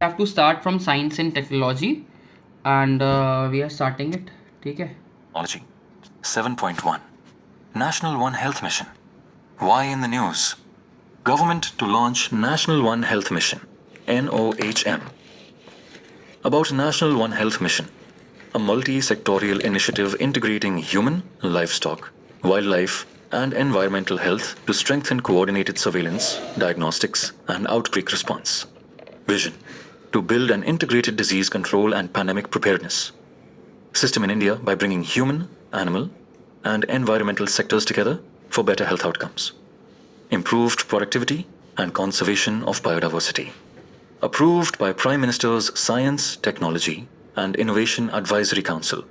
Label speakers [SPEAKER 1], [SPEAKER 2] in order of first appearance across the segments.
[SPEAKER 1] have to start from science and technology, and we are starting it. ठीक है?
[SPEAKER 2] Technology. 7.1 National One Health Mission. Why in the news? Government to launch National One Health Mission, NOHM. About National One Health Mission, a multi-sectorial initiative integrating human, livestock, wildlife, and environmental health to strengthen coordinated surveillance, diagnostics, and outbreak response. Vision: to build an integrated disease control and pandemic preparedness system in India by bringing human, animal, and environmental sectors together for better health outcomes. Improved productivity and conservation of biodiversity. Approved by Prime Minister's Science, Technology and Innovation Advisory Council,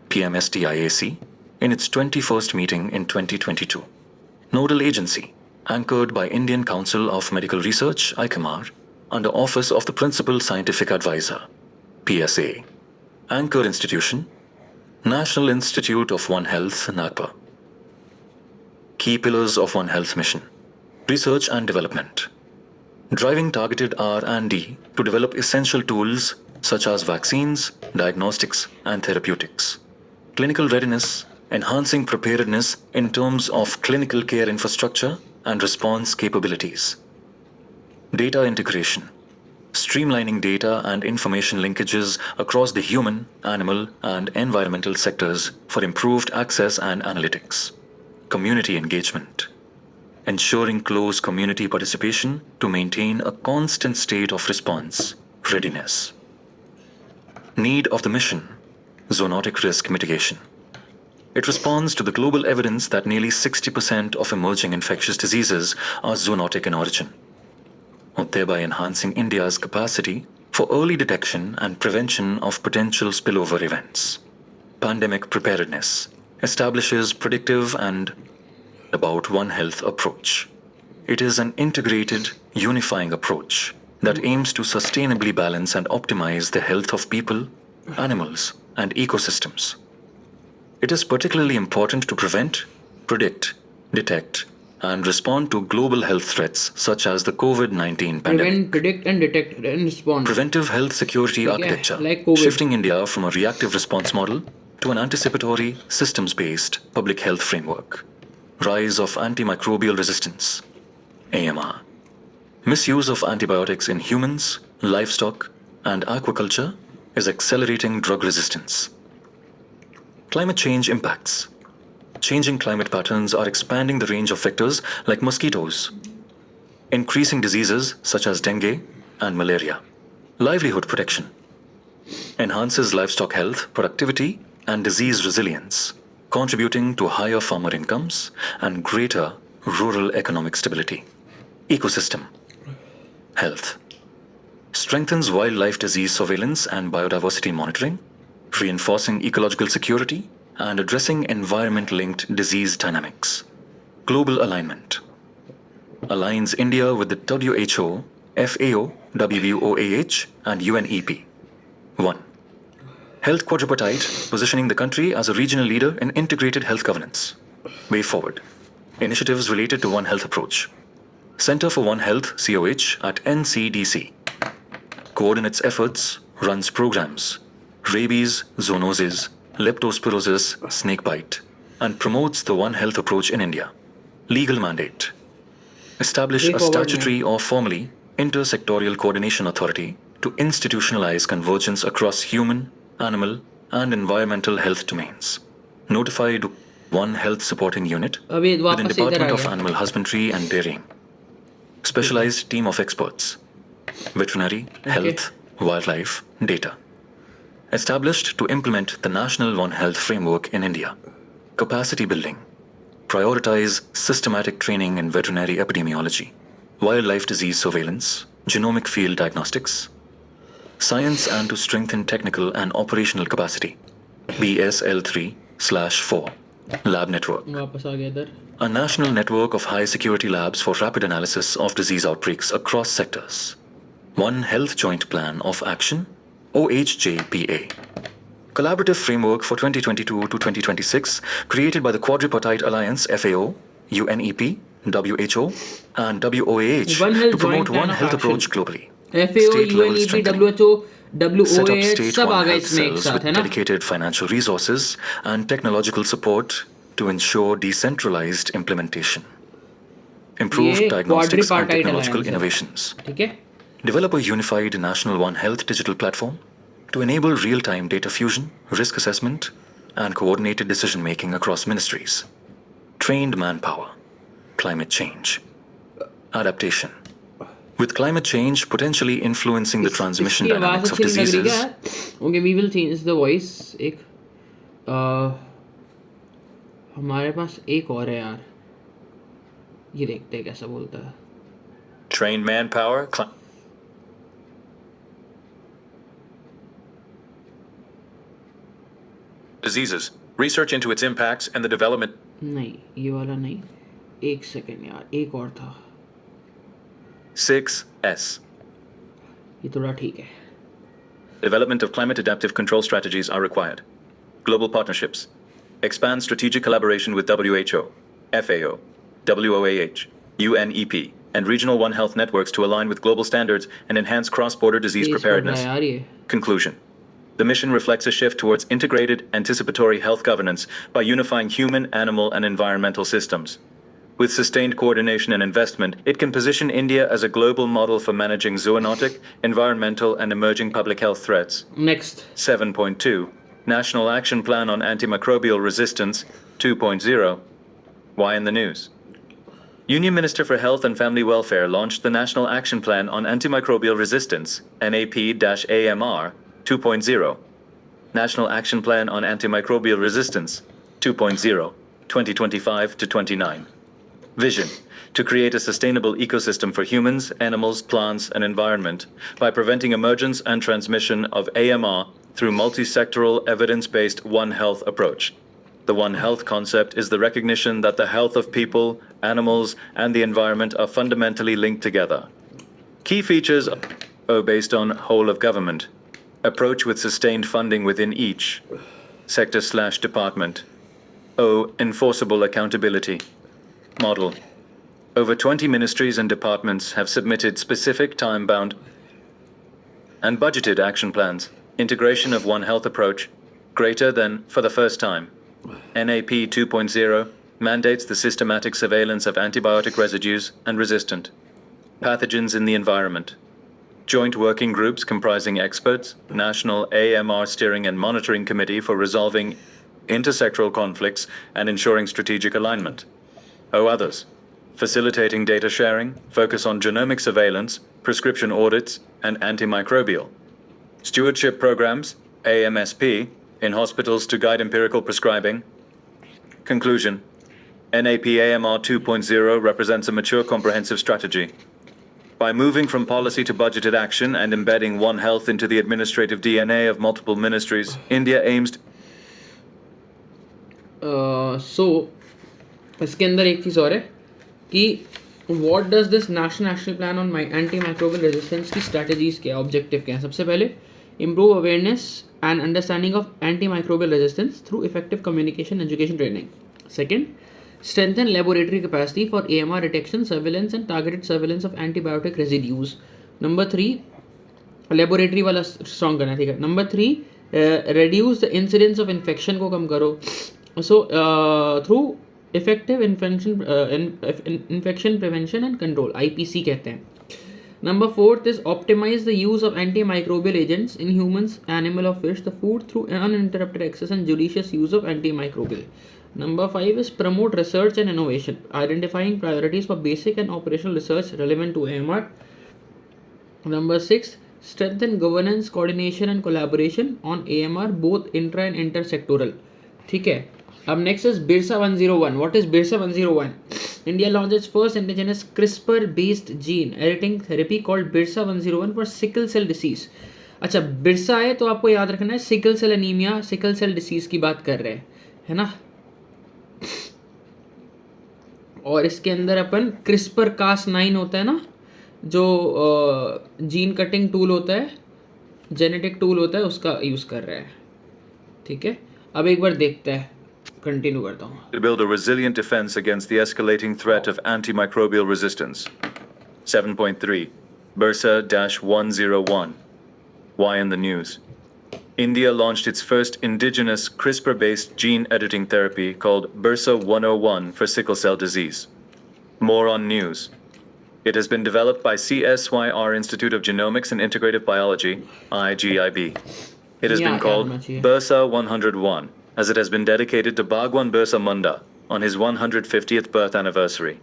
[SPEAKER 2] PMSTIAC, in its 21st meeting in 2022. Nodal agency, anchored by Indian Council of Medical Research, ICMR, under Office of the Principal Scientific Advisor, PSA. Anchor institution, National Institute of One Health, NAGPUR. Key pillars of One Health mission: research and development, driving targeted R&D to develop essential tools such as vaccines, diagnostics, and therapeutics. Clinical readiness, enhancing preparedness in terms of clinical care infrastructure and response capabilities. Data integration, streamlining data and information linkages across the human, animal, and environmental sectors for improved access and analytics. Community engagement, ensuring close community participation to maintain a constant state of response readiness. Need of the mission: zoonotic risk mitigation. It responds to the global evidence that nearly 60% of emerging infectious diseases are zoonotic in origin, thereby enhancing India's capacity for early detection and prevention of potential spillover events. Pandemic preparedness establishes predictive and about One Health approach. It is an integrated, unifying approach that aims to sustainably balance and optimize the health of people, animals, and ecosystems. It is particularly important to prevent, predict, detect, and respond to global health threats such as the COVID-19 pandemic.
[SPEAKER 1] Predict and detect and respond.
[SPEAKER 2] Preventive health security architecture,
[SPEAKER 1] like COVID.
[SPEAKER 2] shifting India from a reactive response model to an anticipatory, systems-based public health framework. Rise of antimicrobial resistance, AMR. Misuse of antibiotics in humans, livestock, and aquaculture is accelerating drug resistance. Climate change impacts. Changing climate patterns are expanding the range of vectors like mosquitoes, increasing diseases such as dengue and malaria. Livelihood protection enhances livestock health, productivity, and disease resilience, contributing to higher farmer incomes and greater rural economic stability. Ecosystem health strengthens wildlife disease surveillance and biodiversity monitoring, reinforcing ecological security and addressing environment-linked disease dynamics. Global alignment aligns India with the WHO, FAO, WBOAH, and UNEP. 1. Health quadripartite, positioning the country as a regional leader in integrated health governance. Way forward. Initiatives related to One Health approach. Center for One Health, COH, at NCDC. Coordinates efforts, runs programs, rabies, zoonoses, leptospirosis, snakebite, and promotes the One Health approach in India. Legal mandate. Establish a statutory or formally intersectorial coordination authority to institutionalize convergence across human, animal, and environmental health domains. Notified One Health supporting unit within Department of Animal Husbandry and Dairying. Specialized team of experts. Veterinary, health, wildlife, data. Established to implement the National One Health framework in India. Capacity building. Prioritize systematic training in veterinary epidemiology, wildlife disease surveillance, genomic field diagnostics, science, and to strengthen technical and operational capacity. BSL3/4 Lab Network. A national network of high security labs for rapid analysis of disease outbreaks across sectors. One Health Joint Plan of Action, OHJPA. Collaborative framework for 2022 to 2026 created by the Quadripartite Alliance, FAO, UNEP, WHO, and WOAH to promote One Health approach globally.
[SPEAKER 1] FAO,
[SPEAKER 2] State level
[SPEAKER 1] UNEP,
[SPEAKER 2] strengthening.
[SPEAKER 1] WHO,
[SPEAKER 2] Set up
[SPEAKER 1] WOAH
[SPEAKER 2] state
[SPEAKER 1] सब आ
[SPEAKER 2] One
[SPEAKER 1] गए
[SPEAKER 2] Health
[SPEAKER 1] इसमें एक
[SPEAKER 2] cells
[SPEAKER 1] साथ,
[SPEAKER 2] with
[SPEAKER 1] है ना?
[SPEAKER 2] dedicated financial resources and technological support to ensure decentralized implementation. Improved
[SPEAKER 1] ये
[SPEAKER 2] diagnostics and
[SPEAKER 1] क्वाड्रिपार्टाइट
[SPEAKER 2] technological
[SPEAKER 1] alliance है,
[SPEAKER 2] innovations.
[SPEAKER 1] ठीक है?
[SPEAKER 2] Develop a unified National One Health digital platform to enable real-time data fusion, risk assessment, and coordinated decision-making across ministries. Trained manpower. Climate change. Adaptation. With climate change potentially influencing the transmission
[SPEAKER 1] इसकी आवाज़
[SPEAKER 2] dynamics of
[SPEAKER 1] अच्छी नहीं लग रही क्या?
[SPEAKER 2] diseases,
[SPEAKER 1] okay, we will change the voice. एक हमारे पास एक और है यार, ये देखते हैं कैसा बोलता है।
[SPEAKER 2] trained manpower, diseases, research into its impacts and the development.
[SPEAKER 1] नहीं, ये वाला नहीं, एक सेकेंड यार, एक और था,
[SPEAKER 2] 6S.
[SPEAKER 1] ये थोड़ा ठीक है।
[SPEAKER 2] Development of climate adaptive control strategies are required. Global partnerships. Expand strategic collaboration with WHO, FAO, WOAH, UNEP, and regional One Health networks to align with global standards and enhance cross-border disease
[SPEAKER 1] तेज पढ़ रहा
[SPEAKER 2] preparedness.
[SPEAKER 1] है यार ये।
[SPEAKER 2] Conclusion. The mission reflects a shift towards integrated, anticipatory health governance by unifying human, animal, and environmental systems. With sustained coordination and investment, it can position India as a global model for managing zoonotic, environmental, and emerging public health threats.
[SPEAKER 1] Next
[SPEAKER 2] 7.2 National Action Plan on Antimicrobial Resistance 2.0. Why in the news? Union Minister for Health and Family Welfare launched the National Action Plan on Antimicrobial Resistance, NAP-AMR 2.0. National Action Plan on Antimicrobial Resistance 2.0, 2025 to 29. Vision: to create a sustainable ecosystem for humans, animals, plants, and environment by preventing emergence and transmission of AMR through multi-sectoral, evidence-based One Health approach. The One Health concept is the recognition that the health of people, animals, and the environment are fundamentally linked together. Key features are based on whole of government, approach with sustained funding within each sector/department. O. Enforceable accountability. Model. Over 20 ministries and departments have submitted specific time-bound and budgeted action plans. Integration of One Health approach, greater than for the first time. NAP 2.0 mandates the systematic surveillance of antibiotic residues and resistant pathogens in the environment. Joint working groups comprising experts, National AMR Steering and Monitoring Committee for resolving intersectoral conflicts and ensuring strategic alignment. Others. Facilitating data sharing, focus on genomic surveillance, prescription audits, and antimicrobial. Stewardship programs, AMSP, in hospitals to guide empirical prescribing. Conclusion. NAP-AMR 2.0 represents a mature comprehensive strategy. By moving from policy to budgeted action and embedding One Health into the administrative DNA of multiple ministries, India aims
[SPEAKER 1] सो इसके अंदर एक चीज़ और है कि what does this national action plan on anti microbial resistance की strategies क्या objective क्या है। सबसे पहले improve awareness and understanding of anti microbial resistance through effective communication education training. Second, strengthen laboratory capacity for AMR detection, surveillance and targeted surveillance of antibiotic residues. Number 3, laboratory वाला strong करना, ठीक है। Number 3, reduce the incidence of infection को कम करो, so through effective infection prevention and control, IPC कहते हैं। Number 4 is optimize the use of antimicrobial agents in humans, animal or fish, the food through uninterrupted access and judicious use of antimicrobial. Number 5 is promote research and innovation, identifying priorities for basic and operational research relevant to AMR. Number 6, strengthen governance, coordination and collaboration on AMR both intra and intersectoral. ठीक है। अब next is BIRSA 101. What is BIRSA 101? India launched its first indigenous CRISPR-based gene editing therapy called BIRSA 101 for sickle cell disease. अच्छा, बिरसा है तो आपको याद रखना है sickle cell anaemia, sickle cell disease की बात कर रहे हैं, है ना। और इसके अंदर अपन क्रिस्पर कास9 होता है ना, जो जीन कटिंग टूल होता है, जेनेटिक टूल होता है, उसका यूज़ कर रहे हैं। ठीक है, अब एक बार देखते हैं, कंटिन्यू करता हूँ।
[SPEAKER 2] to build a resilient defense against the escalating threat of antimicrobial resistance. 7.3 Bursa-101. Why in the news? India launched its first indigenous CRISPR-based gene editing therapy called Bursa-101 for sickle cell disease. More on news. It has been developed by CSYR Institute of Genomics and Integrative Biology, IGIB. It has
[SPEAKER 1] Yeah,
[SPEAKER 2] been called
[SPEAKER 1] yeah, Machi.
[SPEAKER 2] Bursa 101, as it has been dedicated to Bhagwan Birsa Munda on his 150th birth anniversary.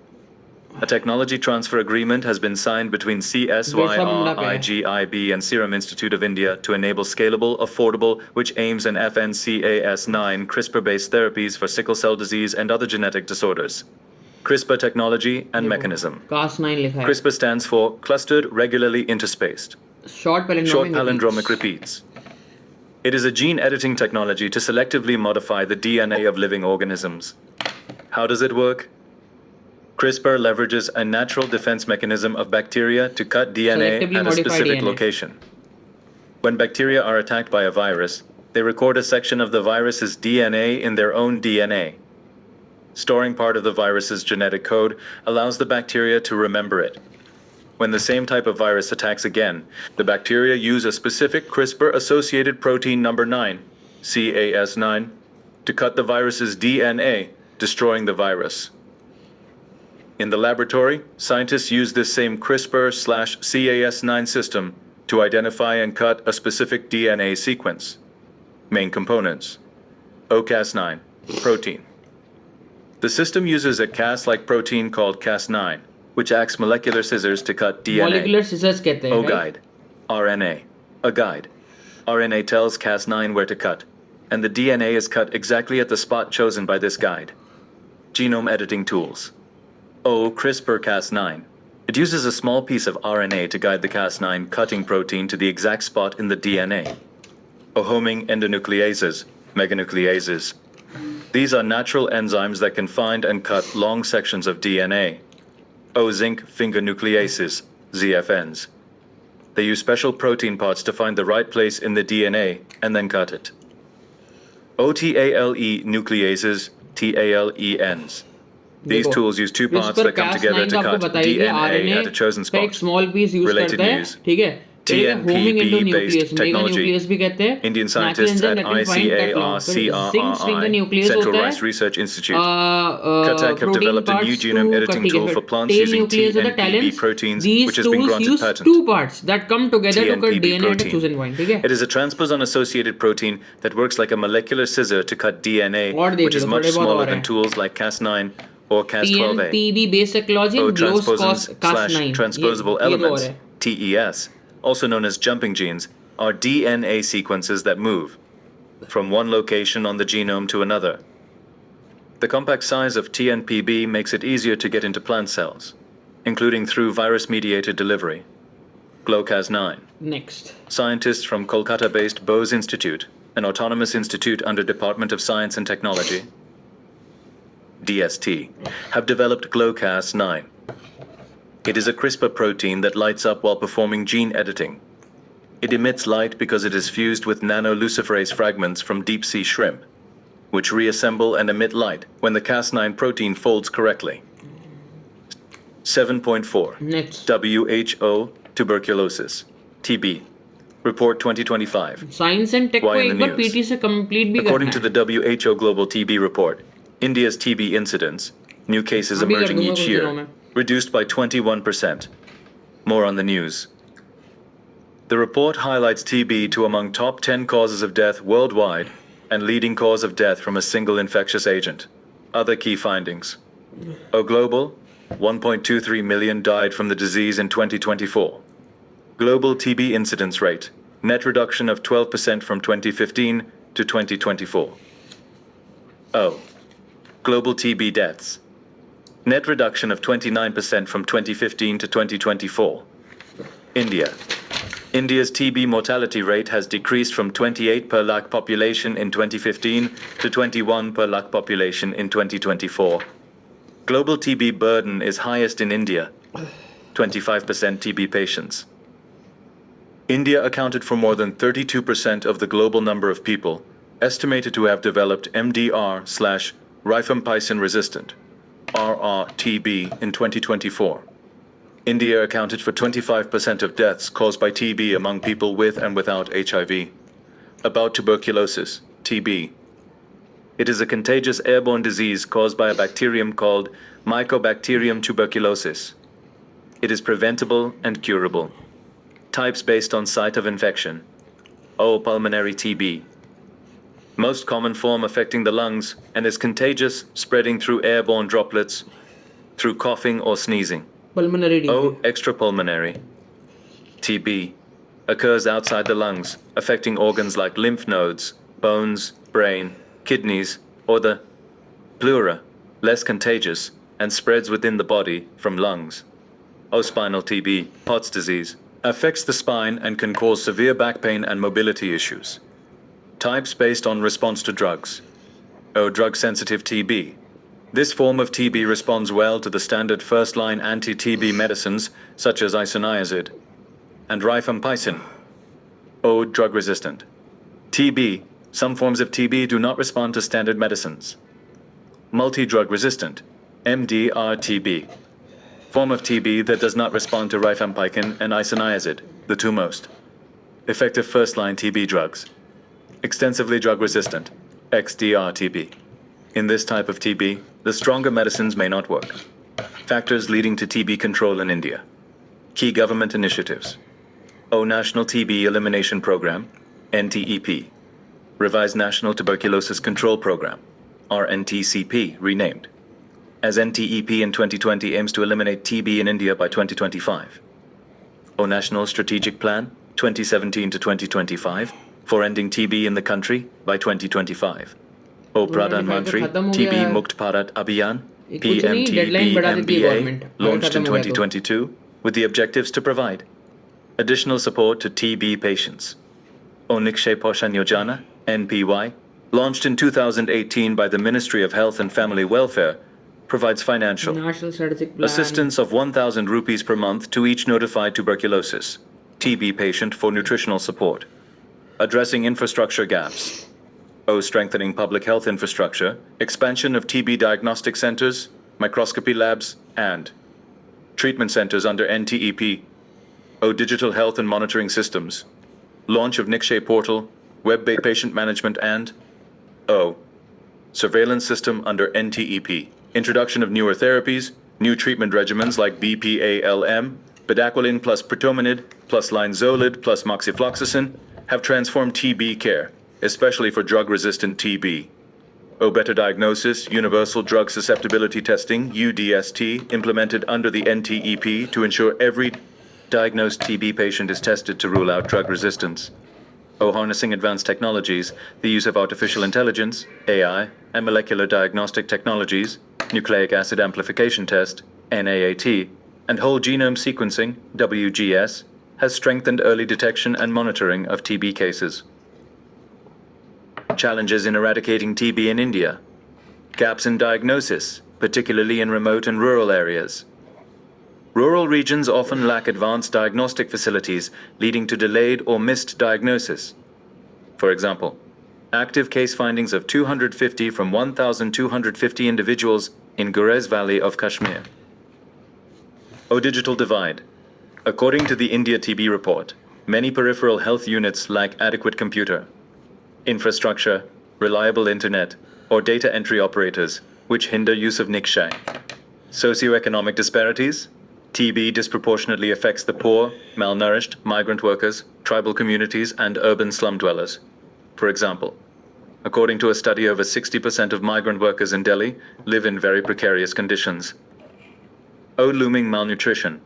[SPEAKER 2] A technology transfer agreement has been signed between CSYR,
[SPEAKER 1] Munda pe hai.
[SPEAKER 2] IGIB, and Serum Institute of India to enable scalable, affordable, which aims an FNCAS9 CRISPR-based therapies for sickle cell disease and other genetic disorders. CRISPR technology and mechanism.
[SPEAKER 1] Cas9 लिखा है.
[SPEAKER 2] CRISPR stands for Clustered Regularly Interspaced.
[SPEAKER 1] Short
[SPEAKER 2] Short
[SPEAKER 1] palindromic
[SPEAKER 2] palindromic repeats. It is a gene editing technology to selectively modify the DNA of living organisms. How does it work? CRISPR leverages a natural defense mechanism of bacteria to cut DNA
[SPEAKER 1] Selectively
[SPEAKER 2] at a
[SPEAKER 1] modified
[SPEAKER 2] specific
[SPEAKER 1] DNA.
[SPEAKER 2] location. When bacteria are attacked by a virus, they record a section of the virus's DNA in their own DNA. Storing part of the virus's genetic code allows the bacteria to remember it. When the same type of virus attacks again, the bacteria use a specific CRISPR-associated protein number 9, CAS9, to cut the virus's DNA, destroying the virus. In the laboratory, scientists use this same CRISPR/Cas9 system to identify and cut a specific DNA sequence. Main components: OCas9, protein. The system uses a Cas-like protein called Cas9, which acts molecular scissors to cut DNA.
[SPEAKER 1] Molecular scissors कहते हैं.
[SPEAKER 2] O
[SPEAKER 1] right?
[SPEAKER 2] guide. RNA. A guide. RNA tells Cas9 where to cut, and the DNA is cut exactly at the spot chosen by this guide. Genome editing tools. O CRISPR-Cas9. It uses a small piece of RNA to guide the Cas9 cutting protein to the exact spot in the DNA. O-homing endonucleases, meganucleases. These are natural enzymes that can find and cut long sections of DNA. O-zinc finger nucleases, ZFNs. They use special protein parts to find the right place in the DNA and then cut it. OTALE nucleases, TALENs. These
[SPEAKER 1] देखो,
[SPEAKER 2] tools use two parts that come together
[SPEAKER 1] CRISPR-Cas9
[SPEAKER 2] to
[SPEAKER 1] का आपको
[SPEAKER 2] cut
[SPEAKER 1] बताइए
[SPEAKER 2] DNA
[SPEAKER 1] RNA
[SPEAKER 2] at a chosen
[SPEAKER 1] का एक
[SPEAKER 2] spot.
[SPEAKER 1] small piece use
[SPEAKER 2] Related
[SPEAKER 1] करता है,
[SPEAKER 2] news.
[SPEAKER 1] ठीक है? homing endonuclease,
[SPEAKER 2] TMPB-based technology.
[SPEAKER 1] meganuclease भी कहते हैं.
[SPEAKER 2] Indian
[SPEAKER 1] Natural
[SPEAKER 2] scientists
[SPEAKER 1] enzyme
[SPEAKER 2] at
[SPEAKER 1] that can find cut long. फिर zinc finger
[SPEAKER 2] ICRRI,
[SPEAKER 1] nuclease
[SPEAKER 2] Central
[SPEAKER 1] होता
[SPEAKER 2] Rice
[SPEAKER 1] है.
[SPEAKER 2] Research Institute.
[SPEAKER 1] Caltech
[SPEAKER 2] Caltech have developed a new genome editing tool for plants using TNPB proteins,
[SPEAKER 1] These
[SPEAKER 2] which has been
[SPEAKER 1] tools
[SPEAKER 2] granted
[SPEAKER 1] use
[SPEAKER 2] patent.
[SPEAKER 1] two parts that come together to cut
[SPEAKER 2] TNPB
[SPEAKER 1] DNA at a
[SPEAKER 2] protein.
[SPEAKER 1] chosen point. ठीक है?
[SPEAKER 2] It is a transposon-associated protein that works like a molecular scissor to cut DNA,
[SPEAKER 1] और देख
[SPEAKER 2] which is
[SPEAKER 1] low,
[SPEAKER 2] much
[SPEAKER 1] थोड़े बहुत
[SPEAKER 2] smaller
[SPEAKER 1] और
[SPEAKER 2] than
[SPEAKER 1] हैं.
[SPEAKER 2] tools like Cas9 or Cas12a.
[SPEAKER 1] TNPB based technology
[SPEAKER 2] O
[SPEAKER 1] and GLOS
[SPEAKER 2] transposons/transposable
[SPEAKER 1] Cas9.
[SPEAKER 2] elements,
[SPEAKER 1] ये दो और है.
[SPEAKER 2] TES, also known as jumping genes, are DNA sequences that move from one location on the genome to another. The compact size of TNPB makes it easier to get into plant cells, including through virus-mediated delivery. GLOCAS9.
[SPEAKER 1] Next.
[SPEAKER 2] Scientists from Kolkata-based Bose Institute, an autonomous institute under Department of Science and Technology, DST, have developed GLOCAS9. It is a CRISPR protein that lights up while performing gene editing. It emits light because it is fused with nanoluciferase fragments from deep-sea shrimp, which reassemble and emit light when the Cas9 protein folds correctly. 7.4.
[SPEAKER 1] Next.
[SPEAKER 2] WHO Tuberculosis, TB. Report 2025.
[SPEAKER 1] Science and Tech को
[SPEAKER 2] Why in
[SPEAKER 1] एक
[SPEAKER 2] the
[SPEAKER 1] bar
[SPEAKER 2] news?
[SPEAKER 1] PT से complete भी
[SPEAKER 2] According
[SPEAKER 1] करना
[SPEAKER 2] to
[SPEAKER 1] है.
[SPEAKER 2] the WHO Global TB Report, India's TB incidence, new cases
[SPEAKER 1] अभी कर
[SPEAKER 2] emerging
[SPEAKER 1] दूंगा
[SPEAKER 2] each
[SPEAKER 1] कुछ दिनों में.
[SPEAKER 2] year, reduced by 21%. More on the news. The report highlights TB to among top 10 causes of death worldwide and leading cause of death from a single infectious agent. Other key findings. A global, 1.23 million died from the disease in 2024. Global TB incidence rate, net reduction of 12% from 2015 to 2024. O. Global TB deaths. Net reduction of 29% from 2015 to 2024. India. India's TB mortality rate has decreased from 28 per lakh population in 2015 to 21 per lakh population in 2024. Global TB burden is highest in India, 25% TB patients. India accounted for more than 32% of the global number of people estimated to have developed MDR/rifampicin resistant, RRTB, in 2024. India accounted for 25% of deaths caused by TB among people with and without HIV. About tuberculosis, TB. It is a contagious airborne disease caused by a bacterium called Mycobacterium tuberculosis. It is preventable and curable. Types based on site of infection. O. Pulmonary TB. Most common form affecting the lungs and is contagious, spreading through airborne droplets, through coughing or sneezing.
[SPEAKER 1] Pulmonary TB.
[SPEAKER 2] O. Extrapulmonary TB occurs outside the lungs, affecting organs like lymph nodes, bones, brain, kidneys, or the pleura, less contagious, and spreads within the body from lungs. O. Spinal TB, Pott's disease, affects the spine and can cause severe back pain and mobility issues. Types based on response to drugs. O. Drug-sensitive TB. This form of TB responds well to the standard first-line anti-TB medicines such as isoniazid and rifampicin. O. Drug-resistant. TB. Some forms of TB do not respond to standard medicines. Multi-drug resistant, MDR-TB. Form of TB that does not respond to rifampicin and isoniazid, the two most effective first-line TB drugs. Extensively drug-resistant, XDR-TB. In this type of TB, the stronger medicines may not work. Factors leading to TB control in India. Key government initiatives. O. National TB Elimination Program, NTEP. Revised National Tuberculosis Control Program, RNTCP, renamed. As NTEP in 2020 aims to eliminate TB in India by 2025. O. National Strategic Plan, 2017 to 2025, for ending TB in the country by 2025. O. Pradhan Mantri TB Mukt Bharat Abhiyan, PMTB-MBA, launched in 2022 with the objectives to provide additional support to TB patients. O. Nikshay Poshan Yojana, NPY, launched in 2018 by the Ministry of Health and Family Welfare, provides financial
[SPEAKER 1] National Strategic Plan.
[SPEAKER 2] assistance of 1,000 rupees per month to each notified tuberculosis TB patient for nutritional support. Addressing infrastructure gaps. O. Strengthening public health infrastructure, expansion of TB diagnostic centers, microscopy labs, and treatment centers under NTEP. O. Digital health and monitoring systems. Launch of Nikshay portal, web-based patient management, and O. Surveillance system under NTEP. Introduction of newer therapies, new treatment regimens like BPALM, bedaquiline plus pretomanid plus linezolid plus moxifloxacin have transformed TB care, especially for drug-resistant TB. O. Better diagnosis, universal drug susceptibility testing, UDST, implemented under the NTEP to ensure every diagnosed TB patient is tested to rule out drug resistance. O. Harnessing advanced technologies, the use of artificial intelligence, AI, and molecular diagnostic technologies, nucleic acid amplification test, NAAT, and whole genome sequencing, WGS, has strengthened early detection and monitoring of TB cases. Challenges in eradicating TB in India. Gaps in diagnosis, particularly in remote and rural areas. Rural regions often lack advanced diagnostic facilities, leading to delayed or missed diagnosis. For example, active case findings of 250 from 1,250 individuals in Gurez Valley of Kashmir. O. Digital divide. According to the India TB report, many peripheral health units lack adequate computer infrastructure, reliable internet, or data entry operators, which hinder use of Nikshay. Socioeconomic disparities. TB disproportionately affects the poor, malnourished, migrant workers, tribal communities, and urban slum dwellers. For example, according to a study, over 60% of migrant workers in Delhi live in very precarious conditions. O. Looming malnutrition.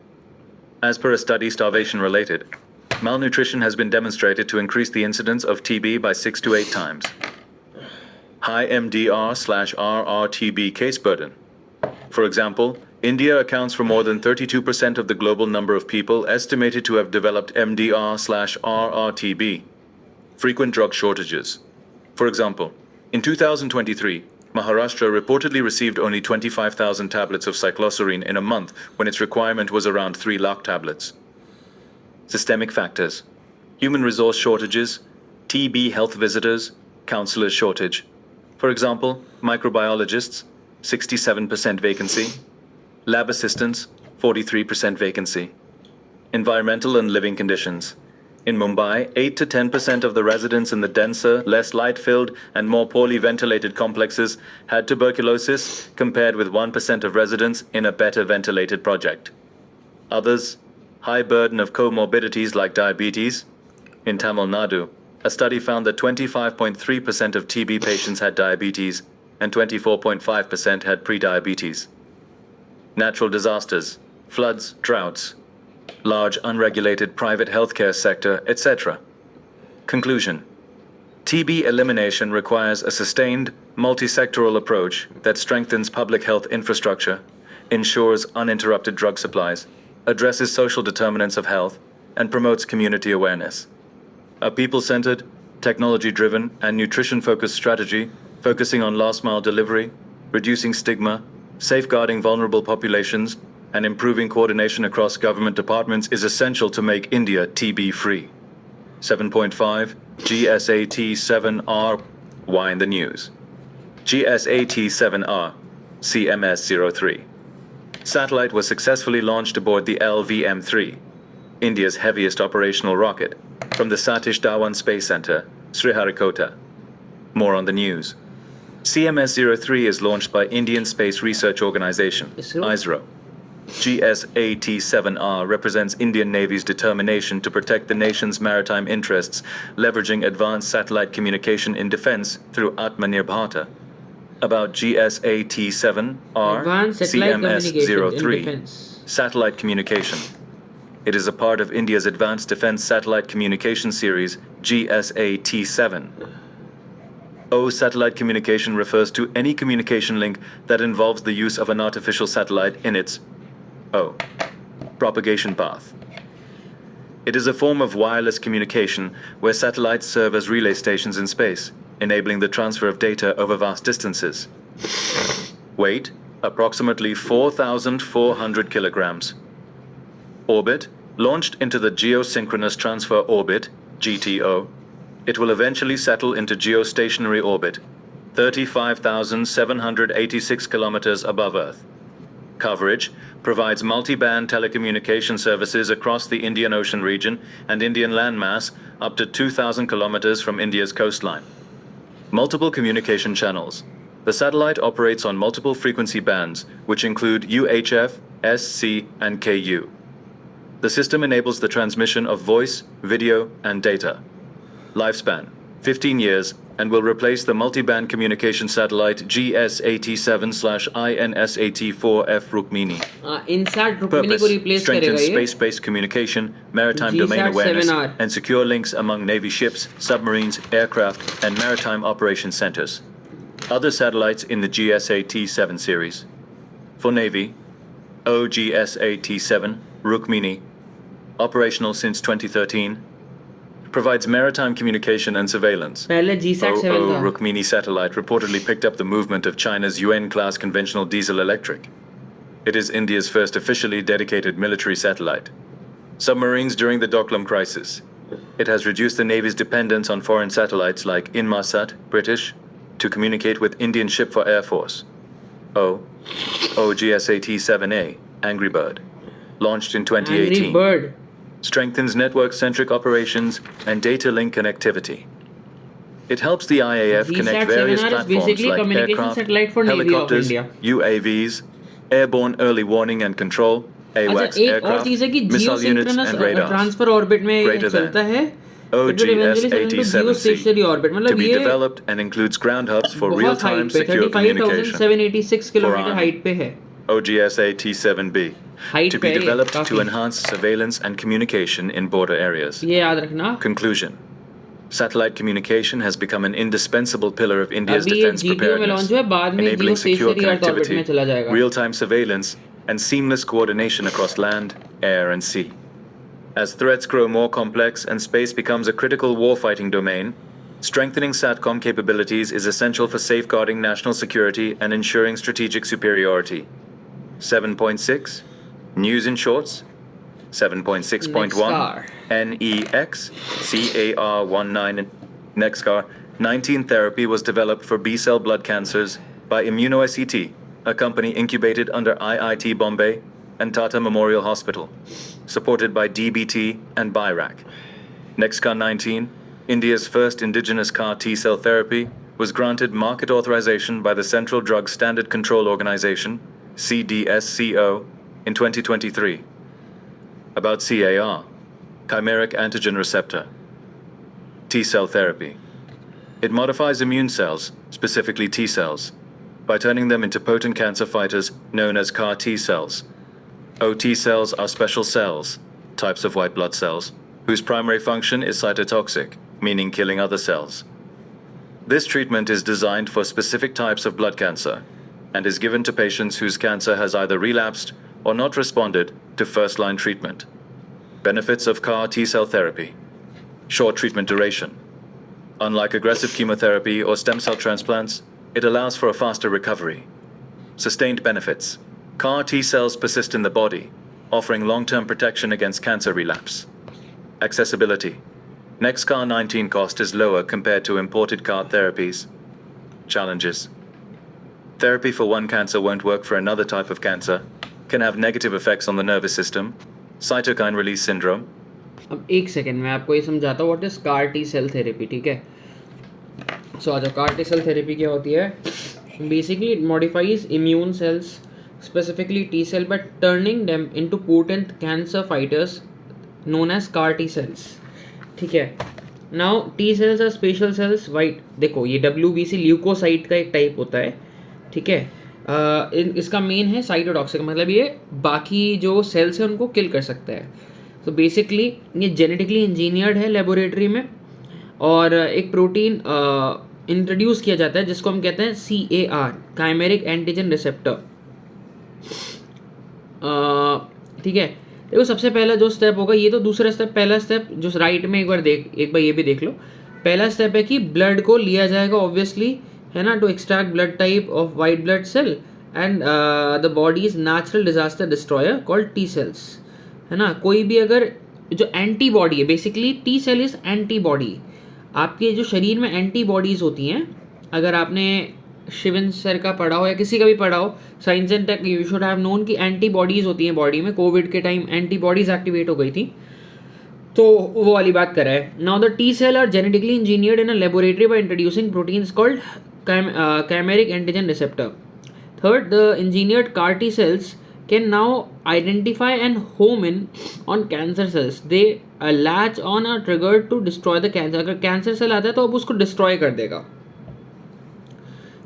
[SPEAKER 2] As per a study starvation-related, malnutrition has been demonstrated to increase the incidence of TB by 6 to 8 times. High MDR/RR-TB case burden. For example, India accounts for more than 32% of the global number of people estimated to have developed MDR/RR-TB. Frequent drug shortages. For example, in 2023, Maharashtra reportedly received only 25,000 tablets of cycloserine in a month when its requirement was around 3 lakh tablets. Systemic factors. Human resource shortages, TB health visitors, counselors shortage. For example, microbiologists, 67% vacancy. Lab assistants, 43% vacancy. Environmental and living conditions. In Mumbai, 8 to 10% of the residents in the denser, less light-filled, and more poorly ventilated complexes had tuberculosis, compared with 1% of residents in a better ventilated project. Others, high burden of comorbidities like diabetes. In Tamil Nadu, a study found that 25.3% of TB patients had diabetes and 24.5% had prediabetes. Natural disasters, floods, droughts, large unregulated private healthcare sector, etc. Conclusion. TB elimination requires a sustained, multi-sectoral approach that strengthens public health infrastructure, ensures uninterrupted drug supplies, addresses social determinants of health, and promotes community awareness. A people-centered, technology-driven, and nutrition-focused strategy focusing on last-mile delivery, reducing stigma, safeguarding vulnerable populations, and improving coordination across government departments is essential to make India TB-free. 7.5 GSAT-7R. Why in the news? GSAT-7R, CMS-03. Satellite was successfully launched aboard the LVM-3, India's heaviest operational rocket, from the Satish Dhawan Space Center, Sriharikota. More on the news. CMS-03 is launched by Indian Space Research Organization, ISRO. GSAT-7R represents Indian Navy's determination to protect the nation's maritime interests, leveraging advanced satellite communication in defense through Atmanirbharta. About GSAT-7R,
[SPEAKER 1] Advanced satellite communication in
[SPEAKER 2] CMS-03,
[SPEAKER 1] defense.
[SPEAKER 2] satellite communication. It is a part of India's Advanced Defense Satellite Communication Series, GSAT-7. Satellite communication refers to any communication link that involves the use of an artificial satellite in its propagation path. It is a form of wireless communication where satellites serve as relay stations in space, enabling the transfer of data over vast distances. Weight, approximately 4,400 kilograms. Orbit, launched into the Geosynchronous Transfer Orbit, GTO. It will eventually settle into geostationary orbit, 35,786 kilometers above Earth. Coverage provides multi-band telecommunication services across the Indian Ocean region and Indian landmass up to 2,000 kilometers from India's coastline. Multiple communication channels. The satellite operates on multiple frequency bands, which include UHF, SC, and KU. The system enables the transmission of voice, video, and data. Lifespan, 15 years, and will replace the multi-band communication satellite GS87/INSAT-4F Rukmini.
[SPEAKER 1] INSAT Rukmini को
[SPEAKER 2] Purpose,
[SPEAKER 1] replace
[SPEAKER 2] strengthen
[SPEAKER 1] करेगा ये.
[SPEAKER 2] space-based communication, maritime domain
[SPEAKER 1] GSAT
[SPEAKER 2] awareness,
[SPEAKER 1] 7R.
[SPEAKER 2] and secure links among Navy ships, submarines, aircraft, and maritime operations centers. Other satellites in the GSAT-7 series. For Navy, OGSAT-7 Rukmini, operational since 2013, provides maritime communication and surveillance.
[SPEAKER 1] पहले GSAT 7
[SPEAKER 2] OO
[SPEAKER 1] था.
[SPEAKER 2] Rukmini satellite reportedly picked up the movement of China's UN-class conventional diesel-electric. It is India's first officially dedicated military satellite. Submarines during the Doklam crisis. It has reduced the Navy's dependence on foreign satellites like Inmarsat, British, to communicate with Indian Ship for Air Force. OGSAT-7A, Angry Bird, launched in 2018.
[SPEAKER 1] Angry Bird.
[SPEAKER 2] Strengthens network-centric operations and data link connectivity. It helps the IAF connect
[SPEAKER 1] GSAT
[SPEAKER 2] various
[SPEAKER 1] 7R is
[SPEAKER 2] platforms
[SPEAKER 1] basically
[SPEAKER 2] like
[SPEAKER 1] communication
[SPEAKER 2] aircraft,
[SPEAKER 1] satellite for Navy of
[SPEAKER 2] helicopters,
[SPEAKER 1] India.
[SPEAKER 2] UAVs, airborne early warning and control,
[SPEAKER 1] अच्छा
[SPEAKER 2] AWACS
[SPEAKER 1] एक और
[SPEAKER 2] aircraft,
[SPEAKER 1] चीज है कि
[SPEAKER 2] missile units
[SPEAKER 1] geosynchronous
[SPEAKER 2] and radars.
[SPEAKER 1] Transfer orbit में
[SPEAKER 2] Greater than
[SPEAKER 1] चलता है. It will eventually settle into geostationary
[SPEAKER 2] OGS-87C,
[SPEAKER 1] orbit.
[SPEAKER 2] to
[SPEAKER 1] मतलब
[SPEAKER 2] be
[SPEAKER 1] ये
[SPEAKER 2] developed and includes ground hubs for
[SPEAKER 1] बहुत
[SPEAKER 2] real-time
[SPEAKER 1] हाइट पे
[SPEAKER 2] secure communication.
[SPEAKER 1] 35,786 kilometre
[SPEAKER 2] Army.
[SPEAKER 1] Height पे है.
[SPEAKER 2] OGSAT-7B,
[SPEAKER 1] Height
[SPEAKER 2] to
[SPEAKER 1] पे
[SPEAKER 2] be
[SPEAKER 1] है ये,
[SPEAKER 2] developed
[SPEAKER 1] काफी.
[SPEAKER 2] to enhance surveillance and communication in border areas.
[SPEAKER 1] ये याद रखना.
[SPEAKER 2] Conclusion. Satellite communication has become an indispensable pillar of India's
[SPEAKER 1] अभी ये
[SPEAKER 2] defense
[SPEAKER 1] GTO में
[SPEAKER 2] preparedness,
[SPEAKER 1] लॉन्च हुआ है, बाद में
[SPEAKER 2] enabling secure
[SPEAKER 1] geostationary Earth orbit में चला
[SPEAKER 2] connectivity,
[SPEAKER 1] जाएगा.
[SPEAKER 2] real-time surveillance, and seamless coordination across land, air, and sea. As threats grow more complex and space becomes a critical warfighting domain, strengthening SATCOM capabilities is essential for safeguarding national security and ensuring strategic superiority. 7.6 News in Shorts. 7.6.1 NEXCAR19 NextCar 19 therapy was developed for B-cell blood cancers by ImmunoSET, a company incubated under IIT Bombay and Tata Memorial Hospital, supported by DBT and BIRAC. Nexcar 19, India's first indigenous CAR T-cell therapy, was granted market authorization by the Central Drug Standard Control Organization, CDSCO, in 2023. About CAR, chimeric antigen receptor. T-cell therapy. It modifies immune cells, specifically T cells, by turning them into potent cancer fighters known as CAR T cells. OT cells are special cells, types of white blood cells, whose primary function is cytotoxic, meaning killing other cells. This treatment is designed for specific types of blood cancer and is given to patients whose cancer has either relapsed or not responded to first-line treatment. Benefits of CAR T-cell therapy. Short treatment duration. Unlike aggressive chemotherapy or stem cell transplants, it allows for a faster recovery. Sustained benefits. CAR T-cells persist in the body, offering long-term protection against cancer relapse. Accessibility. Nexcar 19 cost is lower compared to imported CAR therapies. Challenges. Therapy for one cancer won't work for another type of cancer, can have negative effects on the nervous system, cytokine release syndrome.
[SPEAKER 1] अब एक second मैं आपको ये समझाता हूँ what is CAR T cell therapy, ठीक है. सो अच्छा, कार टी सेल थेरेपी क्या होती है? Basically it modifies immune cells, specifically T cell, but turning them into potent cancer fighters known as CAR T cells, ठीक है. Now T cells are special cells, white, देखो ये WBC leucocyte का एक type होता है, ठीक है. इसका मेन है साइटोटॉक्सिक, मतलब ये बाकी जो सेल्स हैं उनको किल कर सकता है. तो बेसिकली ये जेनेटिकली इंजीनियर्ड है लेबोरेटरी में, और एक प्रोटीन इंट्रोड्यूस किया जाता है जिसको हम कहते हैं CAR, काइमेरिक एंटीजन रिसेप्टर, ठीक है. देखो सबसे पहला जो स्टेप होगा, ये तो दूसरा स्टेप, पहला स्टेप जो राइट में एक बार ये भी देख लो. पहला स्टेप है कि ब्लड को लिया जाएगा ऑब्वियसली, है ना, to extract blood type of white blood cell and the body's natural disaster destroyer called T cells, है ना. कोई भी अगर जो एंटीबॉडी है, basically T cell is antibody. आपके जो शरीर में एंटीबॉडीज होती हैं, अगर आपने शिवन सर का पढ़ा हो या किसी का भी पढ़ा हो science and tech, you should have known कि एंटीबॉडीज होती हैं बॉडी में. कोविड के टाइम एंटीबॉडीज एक्टिवेट हो गई थी, तो वो वाली बात कर रहा है. Now the T cell are genetically engineered in a laboratory by introducing proteins called chimeric antigen receptor. Third, the engineered CAR T cells can now identify and home in on cancer cells. They latch on a trigger to destroy the cancer. अगर cancer cell आता है तो अब उसको destroy कर देगा,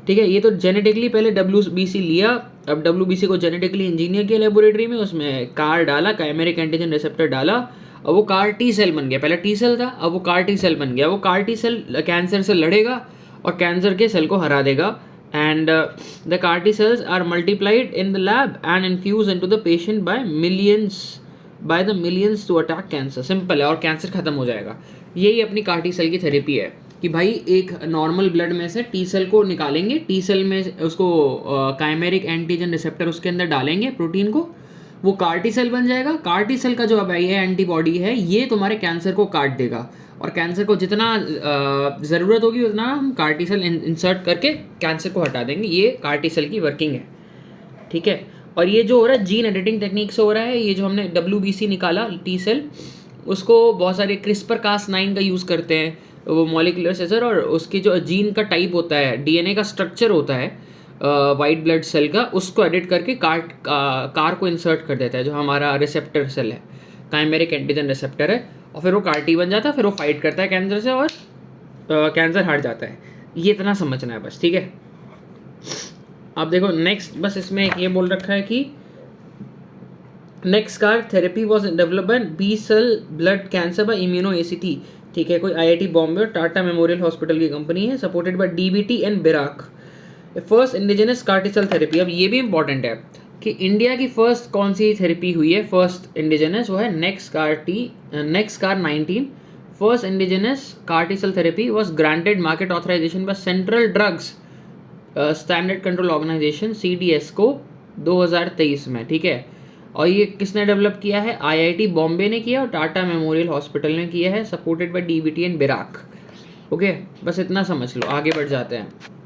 [SPEAKER 1] ठीक है. ये तो जेनेटिकली पहले WBC लिया, अब WBC को जेनेटिकली इंजीनियर किया लेबोरेटरी में, उसमें कार डाला, काइमेरिक एंटीजन रिसेप्टर डाला, अब वो कार टी सेल बन गया. पहले टी सेल था, अब वो कार टी सेल बन गया. वो कार टी सेल कैंसर से लड़ेगा और कैंसर के सेल को हरा देगा. And the CAR T cells are multiplied in the lab and infuse into the patient by the millions to attack cancer. Simple है, और कैंसर खत्म हो जाएगा. यही अपनी कार टी सेल की थेरेपी है कि भाई एक नॉर्मल ब्लड में से टी सेल को निकालेंगे, टी सेल में उसको काइमेरिक एंटीजन रिसेप्टर उसके अंदर डालेंगे प्रोटीन को, वो कार टी सेल बन जाएगा. कार टी सेल का जो अब ये एंटीबॉडी है, ये तुम्हारे कैंसर को काट देगा, और कैंसर को जितना ज़रूरत होगी उतना हम कार टी सेल इंसर्ट करके कैंसर को हटा देंगे. ये कार टी सेल की वर्किंग है, ठीक है. और ये जो हो रहा है जीन एडिटिंग टेक्निक से हो रहा है. ये जो हमने WBC निकाला टी सेल, उसको बहुत सारे CRISPR-Cas9 का यूज़ करते हैं, वो मॉलिक्यूलर सेंसर, और उसकी जो जीन का टाइप होता है, DNA का स्ट्रक्चर होता है वाइट ब्लड सेल का, उसको एडिट करके कार को इंसर्ट कर देता है, जो हमारा रिसेप्टर सेल है, काइमेरिक एंटीजन रिसेप्टर है, और फिर वो कार टी बन जाता है. फिर वो फाइट करता है कैंसर से और कैंसर हट जाता है. ये इतना समझना है बस, ठीक है. अब देखो नेक्स्ट, बस इसमें ये बोल रखा है कि next CAR therapy was development B cell blood cancer by immuno ACT, ठीक है. कोई IIT बॉम्बे और टाटा मेमोरियल हॉस्पिटल की कंपनी है, supported by DBT and BIRAC. First indigenous CAR T cell therapy. अब ये भी इंपॉर्टेंट है कि इंडिया की फर्स्ट कौन सी थेरेपी हुई है, फर्स्ट इंडिजिनस, वो है Nexcar 19. First indigenous CAR T cell therapy was granted market authorisation by central drugs standard control organisation CDS को 2023 में, ठीक है. और ये किसने डेवलप किया है? IIT बॉम्बे ने किया और टाटा मेमोरियल हॉस्पिटल ने किया है, supported by DBT and BIRAC. Okay, बस इतना समझ लो, आगे बढ़ जाते हैं.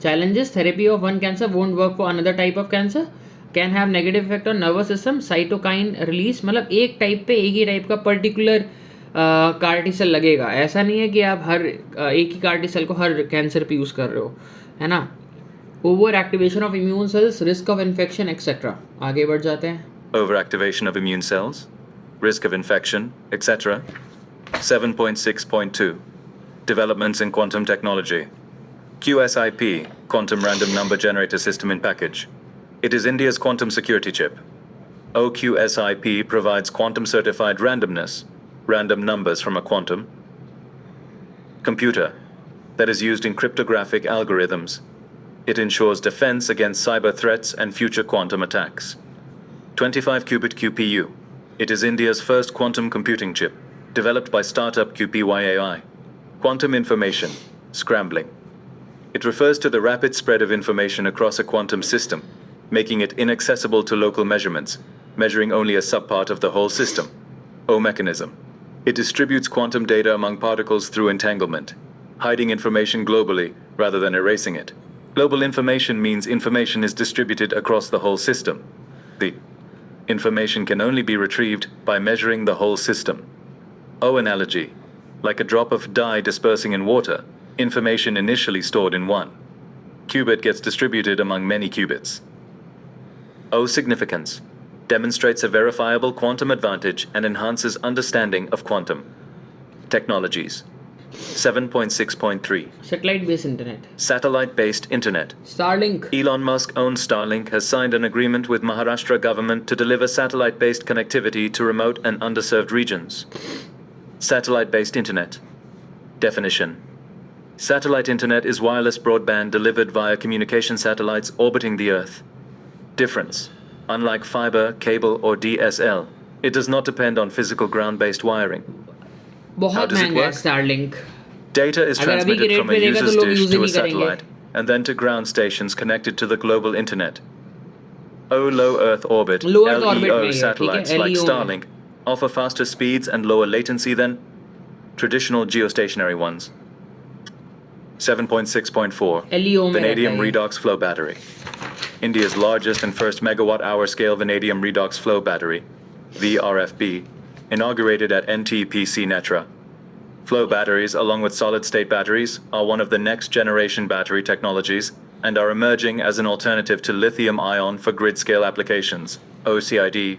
[SPEAKER 1] Challenges: therapy of one cancer won't work for another type of cancer. Can have negative effect on nervous system, cytokine release, मतलब एक टाइप पे एक ही टाइप का पर्टिकुलर कार्टिसल लगेगा, ऐसा नहीं है कि आप हर एक ही कार्टिसल को हर कैंसर पे यूज़ कर रहे हो, है ना। Over activation of immune cells, risk of infection etcetera. आगे बढ़ जाते हैं।
[SPEAKER 2] Overactivation of immune cells, risk of infection, etc. 7.6.2 Developments in quantum technology. QSIP, Quantum Random Number Generator System in Package. It is India's quantum security chip. OQSIP provides quantum certified randomness, random numbers from a quantum computer that is used in cryptographic algorithms. It ensures defense against cyber threats and future quantum attacks. 25-qubit QPU. It is India's first quantum computing chip, developed by startup QPYAI. Quantum information scrambling. It refers to the rapid spread of information across a quantum system, making it inaccessible to local measurements, measuring only a subpart of the whole system. O mechanism. It distributes quantum data among particles through entanglement, hiding information globally rather than erasing it. Global information means information is distributed across the whole system. The information can only be retrieved by measuring the whole system. O analogy. Like a drop of dye dispersing in water, information initially stored in one qubit gets distributed among many qubits. O significance. Demonstrates a verifiable quantum advantage and enhances understanding of quantum technologies. 7.6.3
[SPEAKER 1] Satellite based internet.
[SPEAKER 2] Satellite-based internet.
[SPEAKER 1] Starlink.
[SPEAKER 2] Elon Musk owns Starlink has signed an agreement with Maharashtra government to deliver satellite-based connectivity to remote and underserved regions. Satellite-based internet. Definition. Satellite internet is wireless broadband delivered via communication satellites orbiting the Earth. Difference. Unlike fiber, cable, or DSL, it does not depend on physical ground-based wiring. How
[SPEAKER 1] बहुत
[SPEAKER 2] does it
[SPEAKER 1] महंगा है
[SPEAKER 2] work?
[SPEAKER 1] Starlink.
[SPEAKER 2] Data is
[SPEAKER 1] अगर अभी की
[SPEAKER 2] transmitted
[SPEAKER 1] rate
[SPEAKER 2] from a
[SPEAKER 1] पे देखा तो
[SPEAKER 2] user's
[SPEAKER 1] लोग
[SPEAKER 2] dish
[SPEAKER 1] use he
[SPEAKER 2] to a
[SPEAKER 1] नहीं करेंगे।
[SPEAKER 2] satellite and then to ground stations connected to the global internet. Low Earth orbit
[SPEAKER 1] Low Earth orbit
[SPEAKER 2] LEO
[SPEAKER 1] में ही है,
[SPEAKER 2] satellites
[SPEAKER 1] ठीक है,
[SPEAKER 2] like
[SPEAKER 1] LEO में।
[SPEAKER 2] Starlink offer faster speeds and lower latency than traditional geostationary ones. 7.6.4
[SPEAKER 1] LEO में रहता
[SPEAKER 2] Vanadium
[SPEAKER 1] है।
[SPEAKER 2] redox flow battery. India's largest and first megawatt-hour scale vanadium redox flow battery, VRFB, inaugurated at NTPC Netra. Flow batteries, along with solid-state batteries, are one of the next-generation battery technologies and are emerging as an alternative to lithium-ion for grid-scale applications, OCID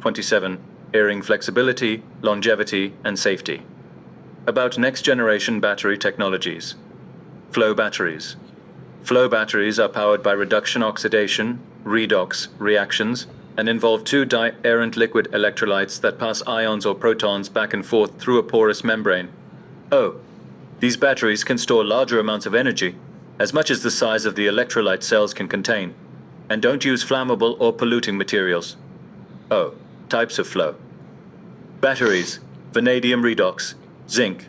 [SPEAKER 2] 27, airing flexibility, longevity, and safety. About next-generation battery technologies. Flow batteries. Flow batteries are powered by reduction oxidation, redox reactions, and involve two di-errant liquid electrolytes that pass ions or protons back and forth through a porous membrane. These batteries can store larger amounts of energy, as much as the size of the electrolyte cells can contain, and don't use flammable or polluting materials. Types of flow. Batteries, vanadium redox, zinc,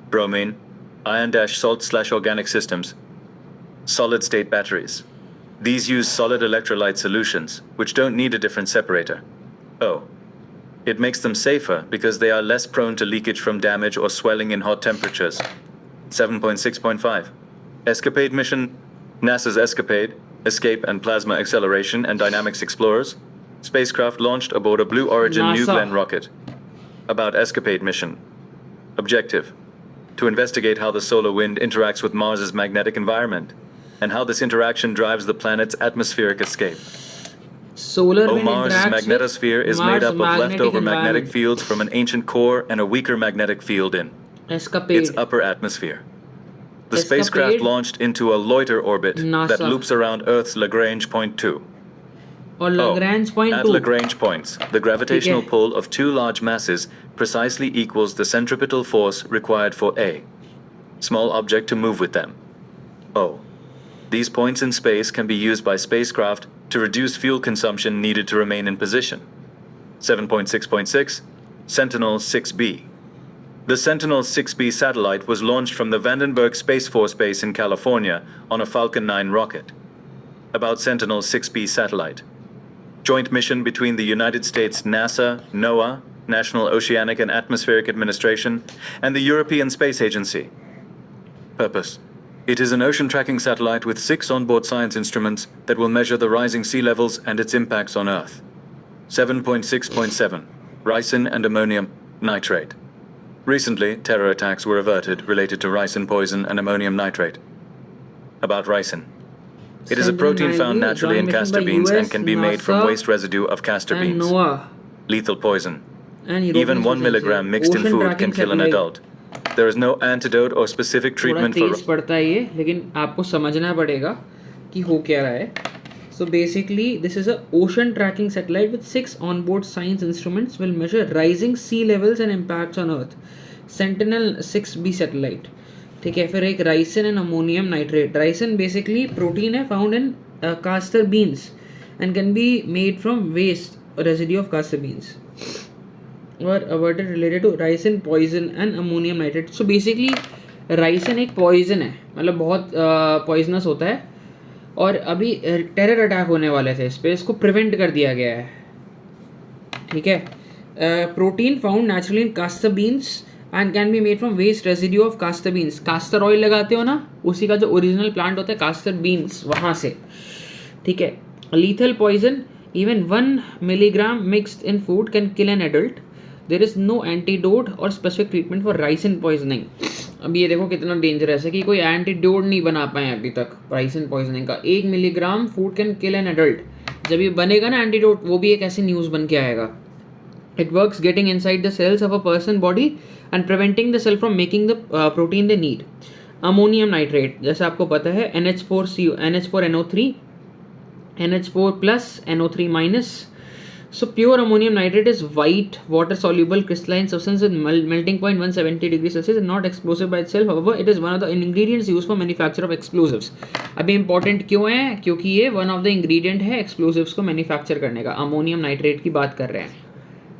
[SPEAKER 2] bromine, iron-salt/organic systems. Solid-state batteries. These use solid electrolyte solutions, which don't need a different separator. It makes them safer because they are less prone to leakage from damage or swelling in hot temperatures. 7.6.5 Escapade mission. NASA's Escapade, Escape and Plasma Acceleration and Dynamics Explorers. Spacecraft launched aboard a Blue Origin New
[SPEAKER 1] NASA.
[SPEAKER 2] Glenn rocket. About Escapade mission. Objective. To investigate how the solar wind interacts with Mars's magnetic environment, and how this interaction drives the planet's atmospheric escape.
[SPEAKER 1] Solar wind
[SPEAKER 2] Mars'
[SPEAKER 1] interacts
[SPEAKER 2] magnetosphere
[SPEAKER 1] with
[SPEAKER 2] is made
[SPEAKER 1] Mars'
[SPEAKER 2] up of leftover magnetic
[SPEAKER 1] environment.
[SPEAKER 2] fields from an ancient core and a weaker magnetic field in
[SPEAKER 1] Escapade.
[SPEAKER 2] its upper atmosphere. The
[SPEAKER 1] Escapade.
[SPEAKER 2] spacecraft launched into a loiter orbit that
[SPEAKER 1] NASA.
[SPEAKER 2] loops around Earth's Lagrange point 2.
[SPEAKER 1] और Lagrange point
[SPEAKER 2] At
[SPEAKER 1] 2.
[SPEAKER 2] Lagrange points, the gravitational
[SPEAKER 1] ठीक है।
[SPEAKER 2] pull of two large masses precisely equals the centripetal force required for a small object to move with them. These points in space can be used by spacecraft to reduce fuel consumption needed to remain in position. 7.6.6 Sentinel-6B. The Sentinel-6B satellite was launched from the Vandenberg Space Force Base in California on a Falcon 9 rocket. About Sentinel-6B satellite. Joint mission between the United States NASA, NOAA, National Oceanic and Atmospheric Administration, and the European Space Agency. Purpose. It is an ocean tracking satellite with 6 onboard science instruments that will measure the rising sea levels and its impacts on Earth. 7.6.7 Ricin and ammonium nitrate. Recently, terror attacks were averted related to ricin poison and ammonium nitrate. About ricin. It is a protein found naturally in castor beans and can be made from waste residue of castor
[SPEAKER 1] and
[SPEAKER 2] beans.
[SPEAKER 1] NOAA
[SPEAKER 2] Lethal poison.
[SPEAKER 1] and European
[SPEAKER 2] Even 1
[SPEAKER 1] Agency.
[SPEAKER 2] milligram mixed in
[SPEAKER 1] Ocean
[SPEAKER 2] food
[SPEAKER 1] tracking
[SPEAKER 2] can kill an
[SPEAKER 1] satellite.
[SPEAKER 2] adult. There is no antidote or specific
[SPEAKER 1] थोड़ा
[SPEAKER 2] treatment
[SPEAKER 1] Tej
[SPEAKER 2] for
[SPEAKER 1] पड़ता है ये, लेकिन आपको समझना पड़ेगा कि हो क्या रहा है. So basically, this is a ocean tracking satellite with 6 onboard science instruments will measure rising sea levels and impacts on Earth. Sentinel-6B satellite. ठीक है, फिर एक ricin and ammonium nitrate. Ricin basically protein है found in castor beans and can be made from waste residue of castor beans और averted related to ricin poison and ammonium nitrate. So basically ricin एक poison है, मतलब बहुत poisonous होता है और अभी टेरर अटैक होने वाले थे इस पर, इसको प्रिवेंट कर दिया गया है. ठीक है, protein found naturally in castor beans and can be made from waste residue of castor beans. Castor oil लगाते हो ना, उसी का जो ओरिजिनल प्लांट होता है कास्टर बीन्स, वहाँ से. ठीक है, lethal poison even 1 milligram mixed in food can kill an adult. There is no antidote और specific treatment for ricin poisoning. अब ये देखो कितना डेंजरस है कि कोई एंटीडोट नहीं बना पाए अभी तक राइसिन पॉइजनिंग का. 1 milligram food can kill an adult. जब ये बनेगा ना एंटीडोट, वो भी एक ऐसी न्यूज़ बन के आएगा. It works getting inside the cells of a person body and preventing the cell from making the protein they need. Ammonium nitrate, जैसे आपको पता है NH4CO, NH4NO3, NH4 plus, NO3 minus. So pure ammonium nitrate is white, water soluble crystalline substance with melting point 170 degrees Celsius and not explosive by itself. However, it is one of the ingredients used for manufacture of explosives. अभी important क्यों है? क्योंकि ये one of the ingredient है explosives को manufacture करने का. Ammonium nitrate की बात कर रहे हैं.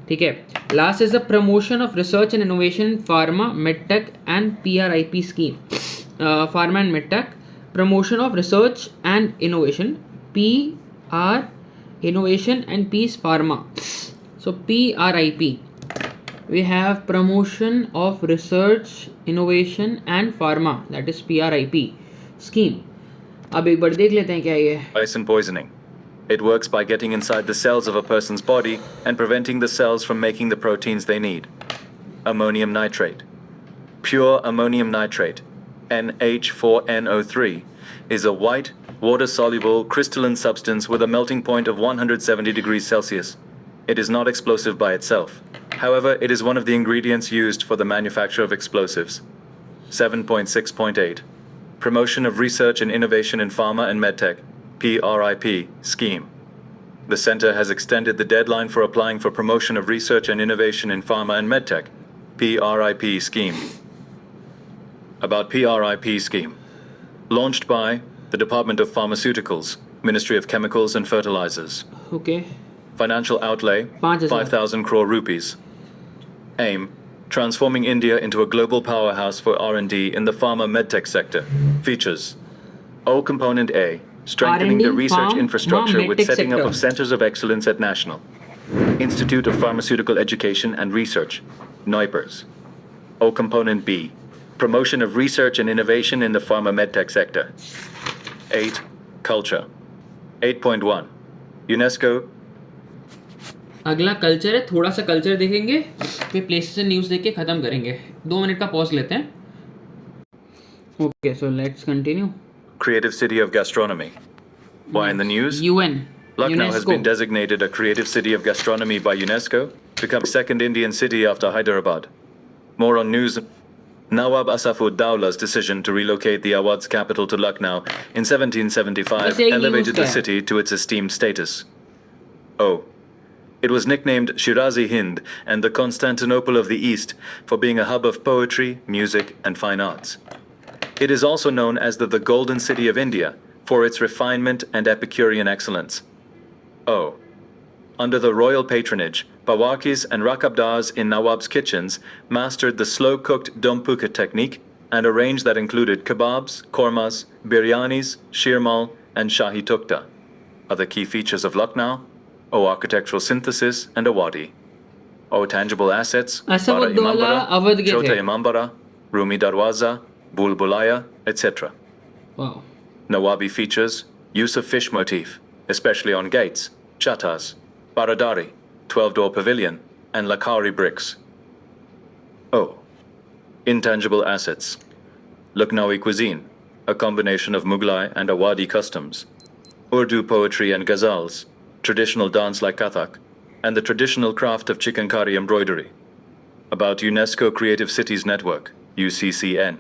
[SPEAKER 1] ठीक है, last is the promotion of research and innovation in pharma medtech and PRIP scheme. Pharma and medtech, promotion of research and innovation, PR innovation and P is pharma. So PRIP, we have promotion of research, innovation and pharma, that is PRIP scheme. अब एक बार देख लेते हैं क्या ये है.
[SPEAKER 2] ricin poisoning. It works by getting inside the cells of a person's body and preventing the cells from making the proteins they need. Ammonium nitrate. Pure ammonium nitrate, NH4NO3, is a white, water-soluble, crystalline substance with a melting point of 170 degrees Celsius. It is not explosive by itself. However, it is one of the ingredients used for the manufacture of explosives. 7.6.8 Promotion of Research and Innovation in Pharma and Medtech, PRIP scheme. The center has extended the deadline for applying for promotion of research and innovation in pharma and medtech, PRIP scheme. About PRIP scheme. Launched by the Department of Pharmaceuticals, Ministry of Chemicals and Fertilizers.
[SPEAKER 1] Okay.
[SPEAKER 2] Financial outlay, 5,000 crore rupees. Aim, transforming India into a global powerhouse for R&D in the pharma medtech sector. Features. O component A, strengthening
[SPEAKER 1] R&D
[SPEAKER 2] the research
[SPEAKER 1] farm,
[SPEAKER 2] infrastructure with
[SPEAKER 1] medtech
[SPEAKER 2] setting up
[SPEAKER 1] sector.
[SPEAKER 2] of centers of excellence at National Institute of Pharmaceutical Education and Research, NIPERS. O component B, promotion of research and innovation in the pharma medtech sector. 8. Culture. 8.1 UNESCO.
[SPEAKER 1] अगला culture है, थोड़ा सा culture देखेंगे, फिर places and news देख के ख़त्म करेंगे. 2 मिनट का पॉज लेते हैं. Okay, so let's continue.
[SPEAKER 2] Creative City of Gastronomy. Why in the news?
[SPEAKER 1] UN,
[SPEAKER 2] Lucknow has
[SPEAKER 1] UNESCO.
[SPEAKER 2] been designated a Creative City of Gastronomy by UNESCO, become second Indian city after Hyderabad. More on news. Nawab Asafud Dowlah's decision to relocate the Awadh's capital to Lucknow in 1775
[SPEAKER 1] बस एक
[SPEAKER 2] elevated
[SPEAKER 1] news
[SPEAKER 2] the
[SPEAKER 1] का है.
[SPEAKER 2] city to its esteemed status. Oh. It was nicknamed Shirazi Hind and the Constantinople of the East for being a hub of poetry, music, and fine arts. It is also known as the Golden City of India for its refinement and Epicurean excellence. Oh. Under the royal patronage, Pawakis and Rakabdars in Nawab's kitchens mastered the slow-cooked Dompuka technique and a range that included kebabs, kormas, biryanis, shirmal, and shahi tukta. Other key features of Lucknow: O architectural synthesis and a wadi. O tangible assets:
[SPEAKER 1] Asafud
[SPEAKER 2] Bara
[SPEAKER 1] Daulah
[SPEAKER 2] Imambara,
[SPEAKER 1] Awadh के
[SPEAKER 2] Chota
[SPEAKER 1] थे.
[SPEAKER 2] Imambara, Rumi Darwaza, Bulbulaya, etc.
[SPEAKER 1] Wow.
[SPEAKER 2] Nawabi features use of fish motif, especially on gates, chatas, baradari, 12-door pavilion, and Lakari bricks. O. Intangible assets. Lucknowi cuisine, a combination of Mughlai and Awadhi customs. Urdu poetry and ghazals, traditional dance like Kathak, and the traditional craft of chikankari embroidery. About UNESCO Creative Cities Network, UCCN.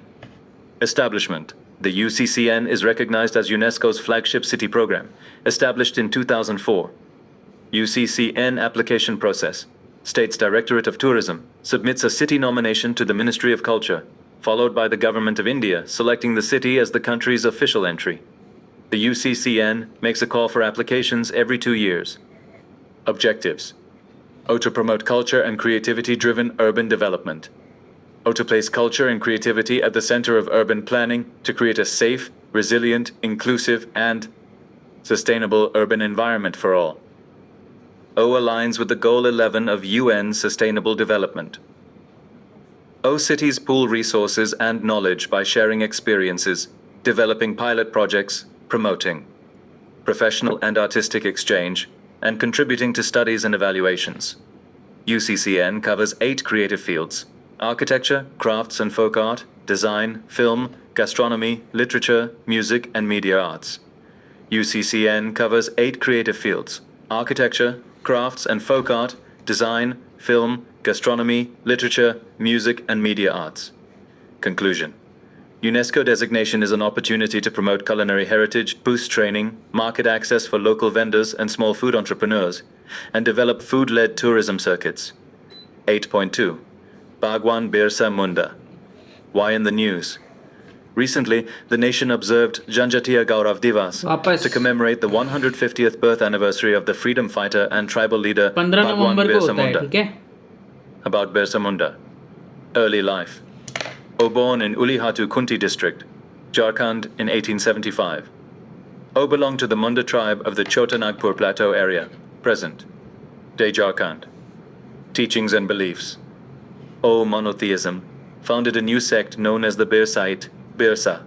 [SPEAKER 2] Establishment. The UCCN is recognized as UNESCO's flagship city program, established in 2004. UCCN application process. State's Directorate of Tourism submits a city nomination to the Ministry of Culture, followed by the Government of India selecting the city as the country's official entry. The UCCN makes a call for applications every 2 years. Objectives. O to promote culture and creativity-driven urban development. O to place culture and creativity at the center of urban planning to create a safe, resilient, inclusive, and sustainable urban environment for all. O aligns with the Goal 11 of UN Sustainable Development. O cities pool resources and knowledge by sharing experiences, developing pilot projects, promoting professional and artistic exchange, and contributing to studies and evaluations. UCCN covers 8 creative fields: architecture, crafts and folk art, design, film, gastronomy, literature, music, and media arts. UCCN covers 8 creative fields: architecture, crafts and folk art, design, film, gastronomy, literature, music, and media arts. Conclusion. UNESCO designation is an opportunity to promote culinary heritage, boost training, market access for local vendors and small food entrepreneurs, and develop food-led tourism circuits. 8.2. Bhagwan Birsa Munda. Why in the news? Recently, the nation observed Janjatiya Gaurav Divas
[SPEAKER 1] वापस
[SPEAKER 2] to commemorate the 150th birth anniversary of the freedom fighter and tribal leader
[SPEAKER 1] 15
[SPEAKER 2] Bhagwan
[SPEAKER 1] नवंबर को
[SPEAKER 2] Birsa
[SPEAKER 1] होता है,
[SPEAKER 2] Munda.
[SPEAKER 1] ठीक है?
[SPEAKER 2] About Birsa Munda. Early life. O born in Ulihatu Kunti district, Jharkhand in 1875. O belonged to the Munda tribe of the Chota Nagpur Plateau area, present day Jharkhand. Teachings and beliefs. O monotheism, founded a new sect known as the Birsaite, Birsa.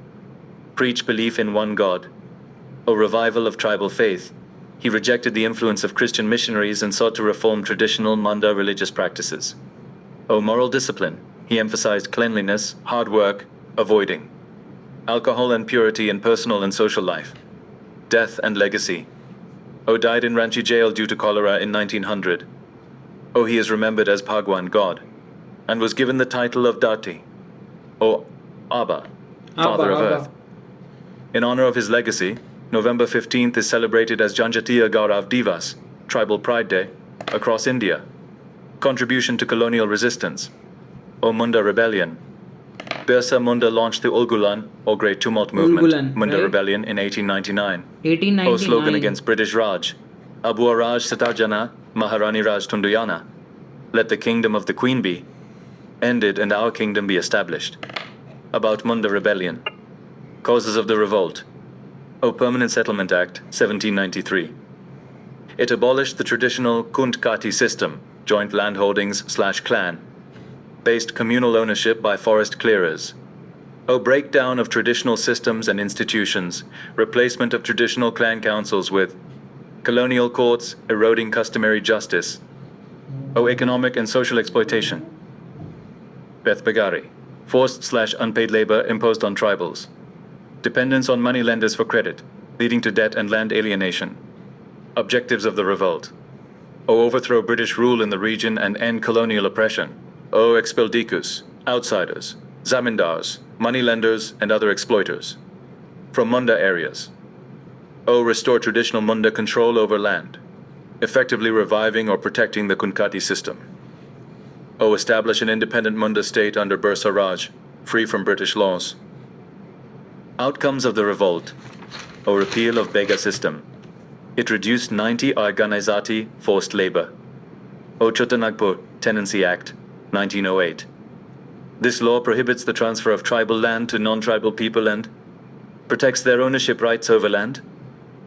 [SPEAKER 2] Preach belief in one God. O revival of tribal faith. He rejected the influence of Christian missionaries and sought to reform traditional Munda religious practices. O moral discipline. He emphasized cleanliness, hard work, avoiding alcohol and purity in personal and social life. Death and legacy. O died in Ranchi jail due to cholera in 1900. O he is remembered as Bhagwan God, and was given the title of Dati. O Abba, Father of Earth. In honor of his legacy, November 15th is celebrated as Janjatiya Gaurav Divas, Tribal Pride Day, across India. Contribution to colonial resistance. O Munda Rebellion. Birsa Munda launched the Ulgulan, or Great Tumult Movement,
[SPEAKER 1] Ulgulan,
[SPEAKER 2] Munda
[SPEAKER 1] right?
[SPEAKER 2] Rebellion in 1899.
[SPEAKER 1] 1899.
[SPEAKER 2] O slogan against British Raj. Abua Raj Satarjana, Maharani Raj Tunduyana. Let the kingdom of the Queen be ended and our kingdom be established. About Munda Rebellion. Causes of the revolt. O Permanent Settlement Act, 1793. It abolished the traditional Kundkati system, joint landholdings/clan, based communal ownership by forest clearers. O breakdown of traditional systems and institutions, replacement of traditional clan councils with colonial courts eroding customary justice. O economic and social exploitation. Beth Begari. Forced/unpaid labor imposed on tribals. Dependence on money lenders for credit, leading to debt and land alienation. Objectives of the revolt. O overthrow British rule in the region and end colonial oppression. O expel Dikus, outsiders, zamindars, moneylenders, and other exploiters from Munda areas. O restore traditional Munda control over land, effectively reviving or protecting the Kunkati system. O establish an independent Munda state under Birsa Raj, free from British laws. Outcomes of the revolt. O repeal of Bega system. It reduced 90 Organizati forced labor. O Chota Nagpur Tenancy Act, 1908. This law prohibits the transfer of tribal land to non-tribal people and protects their ownership rights over land.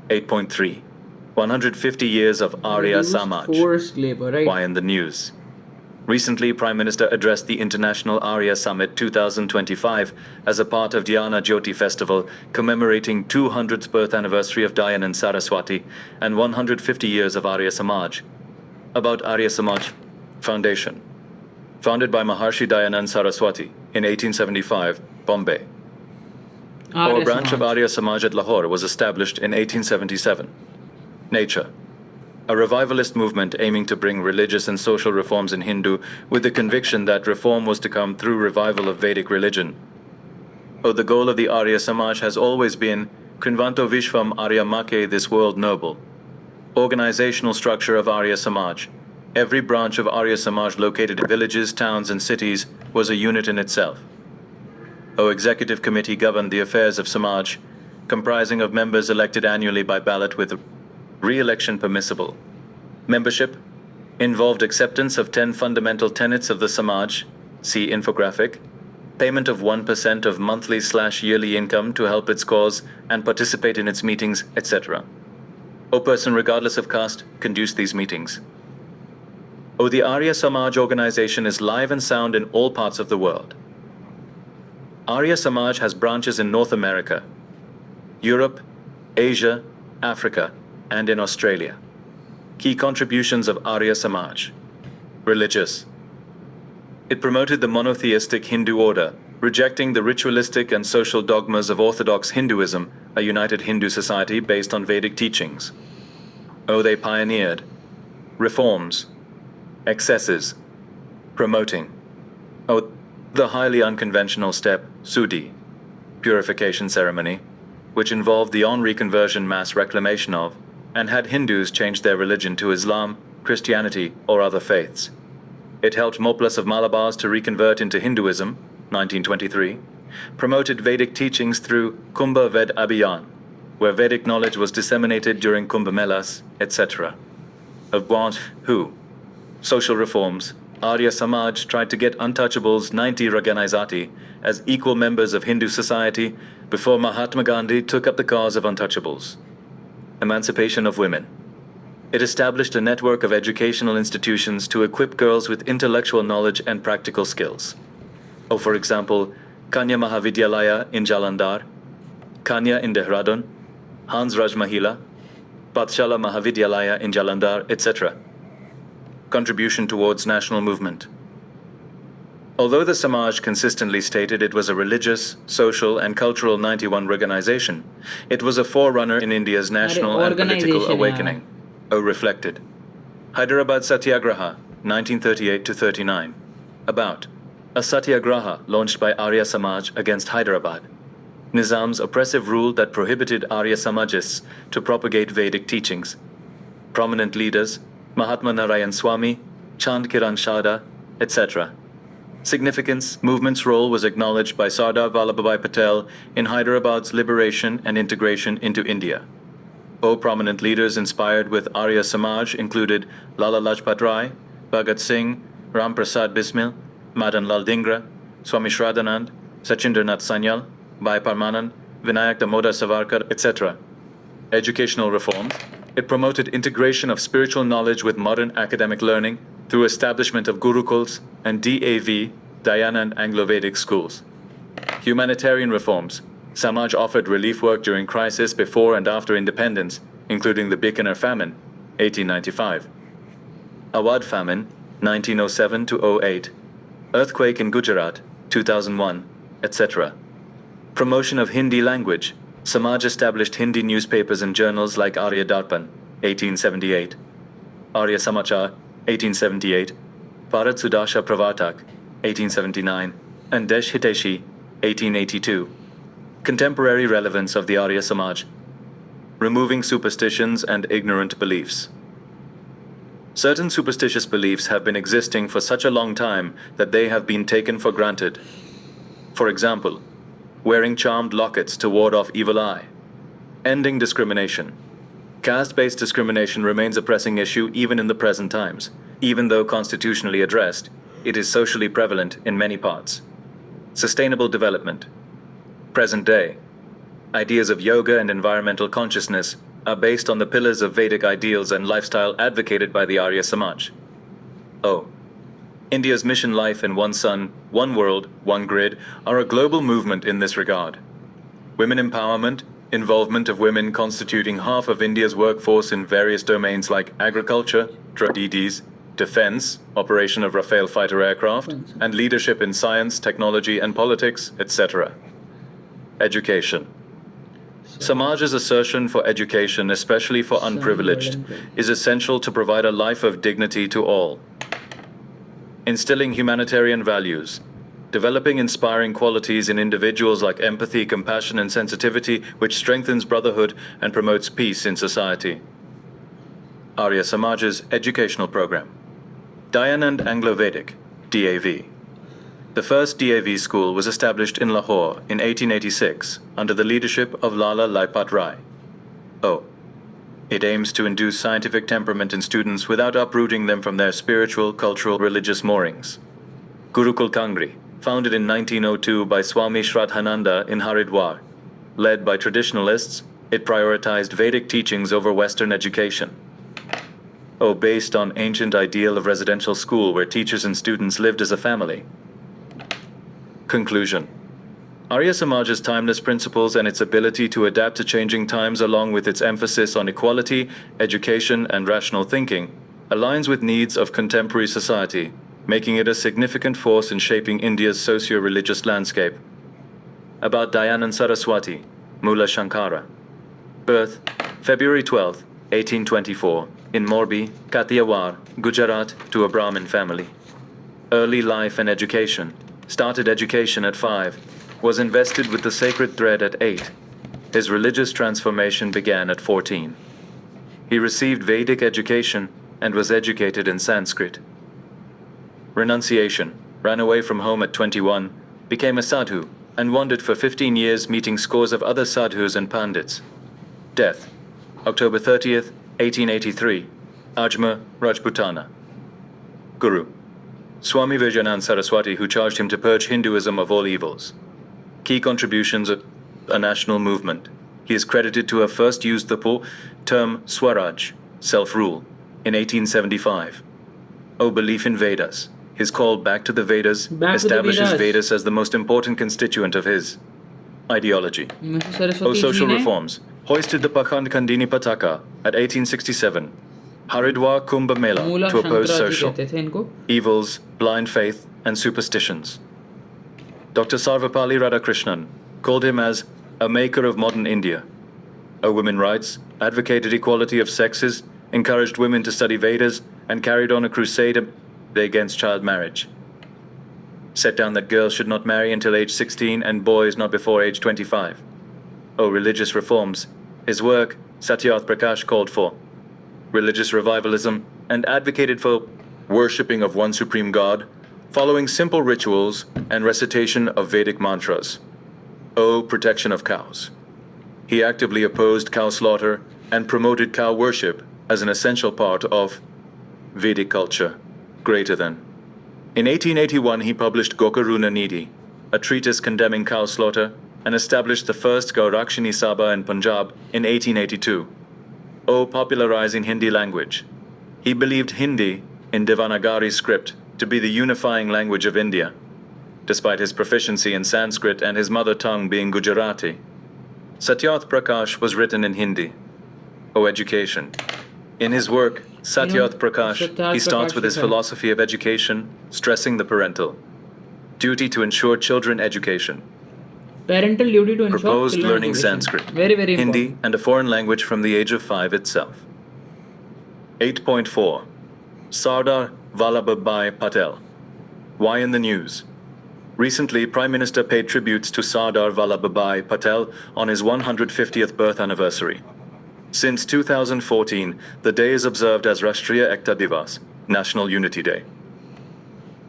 [SPEAKER 2] 8.3. 150 years of Arya
[SPEAKER 1] Reduced
[SPEAKER 2] Samaj.
[SPEAKER 1] Forced labor, right?
[SPEAKER 2] Why in the news? Recently, Prime Minister addressed the International Arya Summit 2025 as a part of Dhyana Jyoti Festival, commemorating 200th birth anniversary of Dayanand Saraswati and 150 years of Arya Samaj. About Arya Samaj Foundation. Founded by Maharshi Dayanand Saraswati in 1875, Bombay. Our branch of Arya Samaj at Lahore was established in 1877. Nature. A revivalist movement aiming to bring religious and social reforms in Hindu with the conviction that reform was to come through revival of Vedic religion. The goal of the Arya Samaj has always been Krinvanto Vishvam Arya Make, this world noble. Organizational structure of Arya Samaj. Every branch of Arya Samaj located in villages, towns and cities was a unit in itself. Executive committee governed the affairs of Samaj, comprising of members elected annually by ballot with re-election permissible. Membership involved acceptance of 10 fundamental tenets of the Samaj, see infographic, payment of 1% of monthly/yearly income to help its cause and participate in its meetings, etc. Person regardless of caste conduced these meetings. The Arya Samaj organization is live and sound in all parts of the world. Arya Samaj has branches in North America, Europe, Asia, Africa, and in Australia. Key contributions of Arya Samaj. Religious. It promoted the monotheistic Hindu order, rejecting the ritualistic and social dogmas of Orthodox Hinduism, a united Hindu society based on Vedic teachings. They pioneered reforms, excesses, promoting. The highly unconventional step, Sudhi, purification ceremony, which involved the on-reconversion mass reclamation of, and had Hindus change their religion to Islam, Christianity, or other faiths. It helped Moplas of Malabars to reconvert into Hinduism, 1923, promoted Vedic teachings through Kumbha Ved Abhiyan, where Vedic knowledge was disseminated during Kumbh Melas, etc. Who? Social reforms. Arya Samaj tried to get untouchables 90 Raganizati as equal members of Hindu society before Mahatma Gandhi took up the cause of untouchables. Emancipation of women. It established a network of educational institutions to equip girls with intellectual knowledge and practical skills. For example, Kanya Mahavidyalaya in Jalandhar, Kanya in Dehradun, Hans Raj Mahila, Pathshala Mahavidyalaya in Jalandhar, etc. Contribution towards national movement. Although the Samaj consistently stated it was a religious, social and cultural 91 organization, it was a forerunner in India's national and political awakening. Reflected. Hyderabad Satyagraha, 1938-39. About a Satyagraha launched by Arya Samaj against Hyderabad. Nizam's oppressive rule that prohibited Arya Samajists to propagate Vedic teachings. Prominent leaders, Mahatma Narayan Swami, Chand Kiran Shada, etc. Significance, movement's role was acknowledged by Sardar Vallabhbhai Patel in Hyderabad's liberation and integration into India. Prominent leaders inspired with Arya Samaj included Lala Lajpat Rai, Bhagat Singh, Ram Prasad Bismil, Madan Lal Dhingra, Swami Shraddhanand, Sachindranath Sanyal, Bhai Parmanand, Vinayak Damodar Savarkar, etc. Educational reforms. It promoted integration of spiritual knowledge with modern academic learning through establishment of Gurukuls and DAV, Dayanand Anglo-Vedic schools. Humanitarian reforms. Samaj offered relief work during crisis before and after independence, including the Bikaner famine, 1895. Awadh famine, 1907-08. Earthquake in Gujarat, 2001, etc. Promotion of Hindi language. Samaj established Hindi newspapers and journals like Arya Darpan, 1878, Arya Samachar, 1878, Bharat Sudasha Pravartak, 1879, and Desh Hiteshi, 1882. Contemporary relevance of the Arya Samaj. Removing superstitions and ignorant beliefs. Certain superstitious beliefs have been existing for such a long time that they have been taken for granted. For example, wearing charmed lockets to ward off evil eye. Ending discrimination. Caste-based discrimination remains a pressing issue even in the present times. Even though constitutionally addressed, it is socially prevalent in many parts. Sustainable development. Present day. Ideas of yoga and environmental consciousness are based on the pillars of Vedic ideals and lifestyle advocated by the Arya Samaj. India's Mission Life and One Sun, One World, One Grid are a global movement in this regard. Women empowerment, involvement of women constituting half of India's workforce in various domains like agriculture, DDs, defense, operation of Rafale fighter aircraft, and leadership in science, technology, and politics, etc. Education. Samaj's assertion for education, especially for unprivileged, is essential to provide a life of dignity to all. Instilling humanitarian values, developing inspiring qualities in individuals like empathy, compassion, and sensitivity, which strengthens brotherhood and promotes peace in society. Arya Samaj's educational program. Dayanand Anglo-Vedic, DAV. The first DAV school was established in Lahore in 1886 under the leadership of Lala Lajpat Rai. O. It aims to induce scientific temperament in students without uprooting them from their spiritual, cultural, religious moorings. Gurukul Kangri, founded in 1902 by Swami Shraddhananda in Haridwar. Led by traditionalists, it prioritized Vedic teachings over Western education. Based on ancient ideal of residential school where teachers and students lived as a family. Conclusion. Arya Samaj's timeless principles and its ability to adapt to changing times along with its emphasis on equality, education, and rational thinking aligns with needs of contemporary society, making it a significant force in shaping India's socio-religious landscape. About Dayanand Saraswati, Mula Shankara. Birth, February 12, 1824, in Morbi, Kathiawar, Gujarat, to a Brahmin family. Early life and education. Started education at 5. Was invested with the sacred thread at 8. His religious transformation began at 14. He received Vedic education and was educated in Sanskrit. Renunciation. Ran away from home at 21, became a sadhu, and wandered for 15 years meeting scores of other sadhus and pandits. Death. October 30th, 1883. Ajmer, Rajputana. Guru. Swami Vivekananda Saraswati, who charged him to purge Hinduism of all evils. Key contributions of a national movement. He is credited to have first used the term Swaraj, self-rule, in 1875. Belief in Vedas. His call back to the Vedas establishes Vedas as the most important constituent of his ideology. Social reforms. Hoisted the Pakhand Kandini Pataka at 1867. Haridwar Kumbh Mela to oppose social evils, blind faith, and superstitions. Dr. Sarvapalli Radhakrishnan called him as a maker of modern India. Women rights, advocated equality of sexes, encouraged women to study Vedas, and carried on a crusade against child marriage. Set down that girls should not marry until age 16 and boys not before age 25. Religious reforms. His work, Satyarth Prakash, called for religious revivalism and advocated for worshipping of one supreme God, following simple rituals and recitation of Vedic mantras. Protection of cows. He actively opposed cow slaughter and promoted cow worship as an essential part of Vedic culture. Greater than. In 1881, he published Gokaruna Nidhi, a treatise condemning cow slaughter, and established the first Gaurakshini Sabha in Punjab in 1882. Popularizing Hindi language. He believed Hindi, in Devanagari script, to be the unifying language of India, despite his proficiency in Sanskrit and his mother tongue being Gujarati. Satyarth Prakash was written in Hindi. Education. In his work, Satyarth Prakash, he starts with his philosophy of education, stressing the parental duty to ensure children education.
[SPEAKER 1] Parental duty to ensure
[SPEAKER 2] proposed
[SPEAKER 1] children
[SPEAKER 2] learning
[SPEAKER 1] education.
[SPEAKER 2] Sanskrit,
[SPEAKER 1] Very, very
[SPEAKER 2] Hindi,
[SPEAKER 1] important.
[SPEAKER 2] and a foreign language from the age of 5 itself. 8.4. Sardar Vallabhbhai Patel. Why in the news? Recently, Prime Minister paid tributes to Sardar Vallabhbhai Patel on his 150th birth anniversary. Since 2014, the day is observed as Rashtriya Ekta Divas, National Unity Day.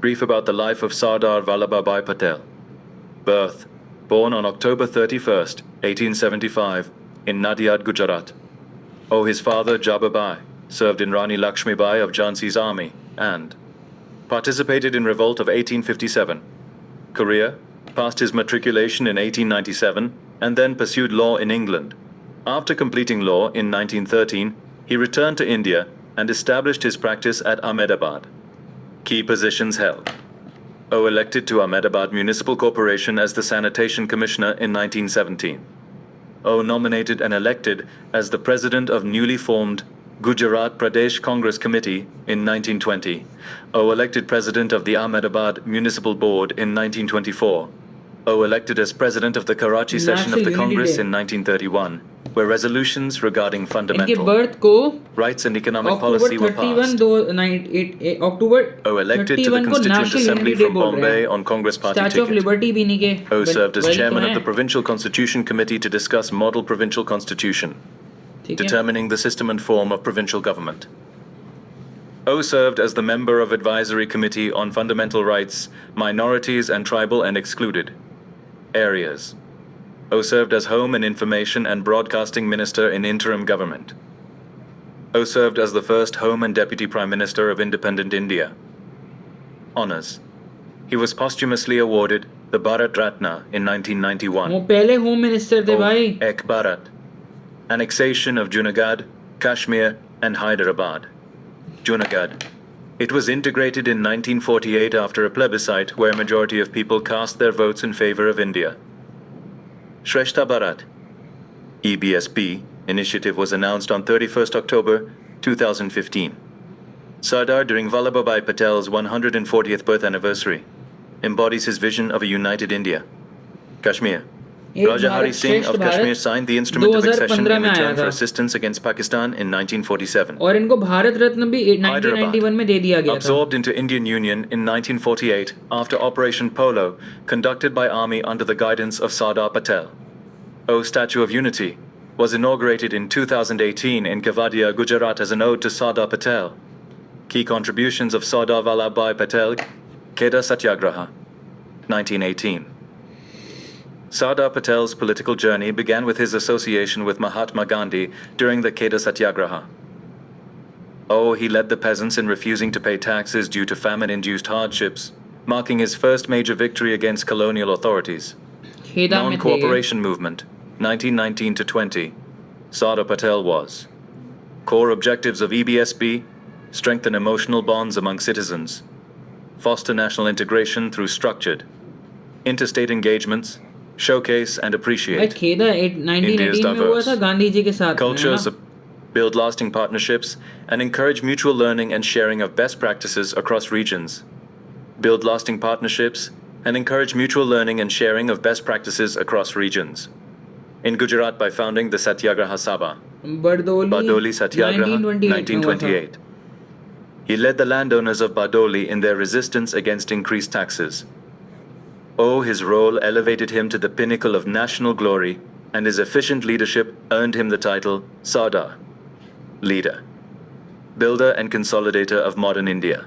[SPEAKER 2] Brief about the life of Sardar Vallabhbhai Patel. Birth. Born on October 31st, 1875, in Nadiad, Gujarat. His father, Jababai, served in Rani Lakshmibai of Jhansi's army and participated in revolt of 1857. Career, passed his matriculation in 1897 and then pursued law in England. After completing law in 1913, he returned to India and established his practice at Ahmedabad. Key positions held. O elected to Ahmedabad Municipal Corporation as the Sanitation Commissioner in 1917. O nominated and elected as the President of newly formed Gujarat Pradesh Congress Committee in 1920. O elected President of the Ahmedabad Municipal Board in 1924. O elected as President of the Karachi session of
[SPEAKER 1] National
[SPEAKER 2] the
[SPEAKER 1] Unity
[SPEAKER 2] Congress
[SPEAKER 1] Day.
[SPEAKER 2] in 1931, where resolutions regarding
[SPEAKER 1] इनके
[SPEAKER 2] fundamental
[SPEAKER 1] birth को
[SPEAKER 2] rights and economic
[SPEAKER 1] October
[SPEAKER 2] policy were
[SPEAKER 1] 31
[SPEAKER 2] passed.
[SPEAKER 1] दो 98 अक्टूबर
[SPEAKER 2] O elected to the
[SPEAKER 1] 31 को
[SPEAKER 2] Constituent
[SPEAKER 1] national
[SPEAKER 2] Assembly
[SPEAKER 1] unity day
[SPEAKER 2] from
[SPEAKER 1] बोल रहे
[SPEAKER 2] Bombay
[SPEAKER 1] हैं
[SPEAKER 2] on Congress Party
[SPEAKER 1] statue of
[SPEAKER 2] ticket.
[SPEAKER 1] Liberty भी इन्हीं के
[SPEAKER 2] O served as
[SPEAKER 1] वही तो
[SPEAKER 2] chairman of
[SPEAKER 1] हैं।
[SPEAKER 2] the Provincial Constitution Committee to discuss model provincial constitution,
[SPEAKER 1] ठीक है
[SPEAKER 2] determining the system and form of provincial government. O served as the member of Advisory Committee on Fundamental Rights, Minorities and Tribal and Excluded Areas. O served as Home and Information and Broadcasting Minister in interim government. O served as the first Home and Deputy Prime Minister of independent India. Honours. He was posthumously awarded the Bharat Ratna in 1991.
[SPEAKER 1] वो पहले home minister थे
[SPEAKER 2] O
[SPEAKER 1] भाई
[SPEAKER 2] Ek Bharat. Annexation of Junagadh, Kashmir and Hyderabad. Junagadh. It was integrated in 1948 after a plebiscite where a majority of people cast their votes in favor of India. Shrestha Bharat. EBSP initiative was announced on 31st October 2015. Sardar during Vallabhbhai Patel's 140th birth anniversary embodies his vision of a united India. Kashmir.
[SPEAKER 1] एक
[SPEAKER 2] Raja Hari
[SPEAKER 1] Bharat
[SPEAKER 2] Singh
[SPEAKER 1] श्रेष्ठ
[SPEAKER 2] of Kashmir
[SPEAKER 1] Bharat
[SPEAKER 2] signed the instrument of accession
[SPEAKER 1] 2015
[SPEAKER 2] in
[SPEAKER 1] में आया
[SPEAKER 2] return for
[SPEAKER 1] था
[SPEAKER 2] assistance against Pakistan in 1947.
[SPEAKER 1] और इनको भारत रत्न भी 1991 में दे दिया गया था
[SPEAKER 2] Absorbed into Indian Union in 1948 after Operation Polo, conducted by Army under the guidance of Sardar Patel. O Statue of Unity was inaugurated in 2018 in Kevadia, Gujarat as an ode to Sardar Patel. Key contributions of Sardar Vallabhbhai Patel, Keda Satyagraha, 1918. Sardar Patel's political journey began with his association with Mahatma Gandhi during the Keda Satyagraha. Oh, he led the peasants in refusing to pay taxes due to famine-induced hardships, marking his first major victory against colonial authorities.
[SPEAKER 1] खेदा में थे
[SPEAKER 2] Non-cooperation movement, 1919 to 20. Sardar Patel was. Core objectives of EBSP: strengthen emotional bonds among citizens, foster national integration through structured interstate engagements, showcase and
[SPEAKER 1] भाई
[SPEAKER 2] appreciate
[SPEAKER 1] खेदा 1918 में हुआ था गांधी जी के साथ में, है
[SPEAKER 2] cultures,
[SPEAKER 1] ना?
[SPEAKER 2] build lasting partnerships, and encourage mutual learning and sharing of best practices across regions. Build lasting partnerships and encourage mutual learning and sharing of best practices across regions. In Gujarat by founding the Satyagraha Sabha, Bardoli Satyagraha, 1928. He led the landowners of Bardoli in their resistance against increased taxes. Oh, his role elevated him to the pinnacle of national glory, and his efficient leadership earned him the title Sardar, leader, builder and consolidator of modern India.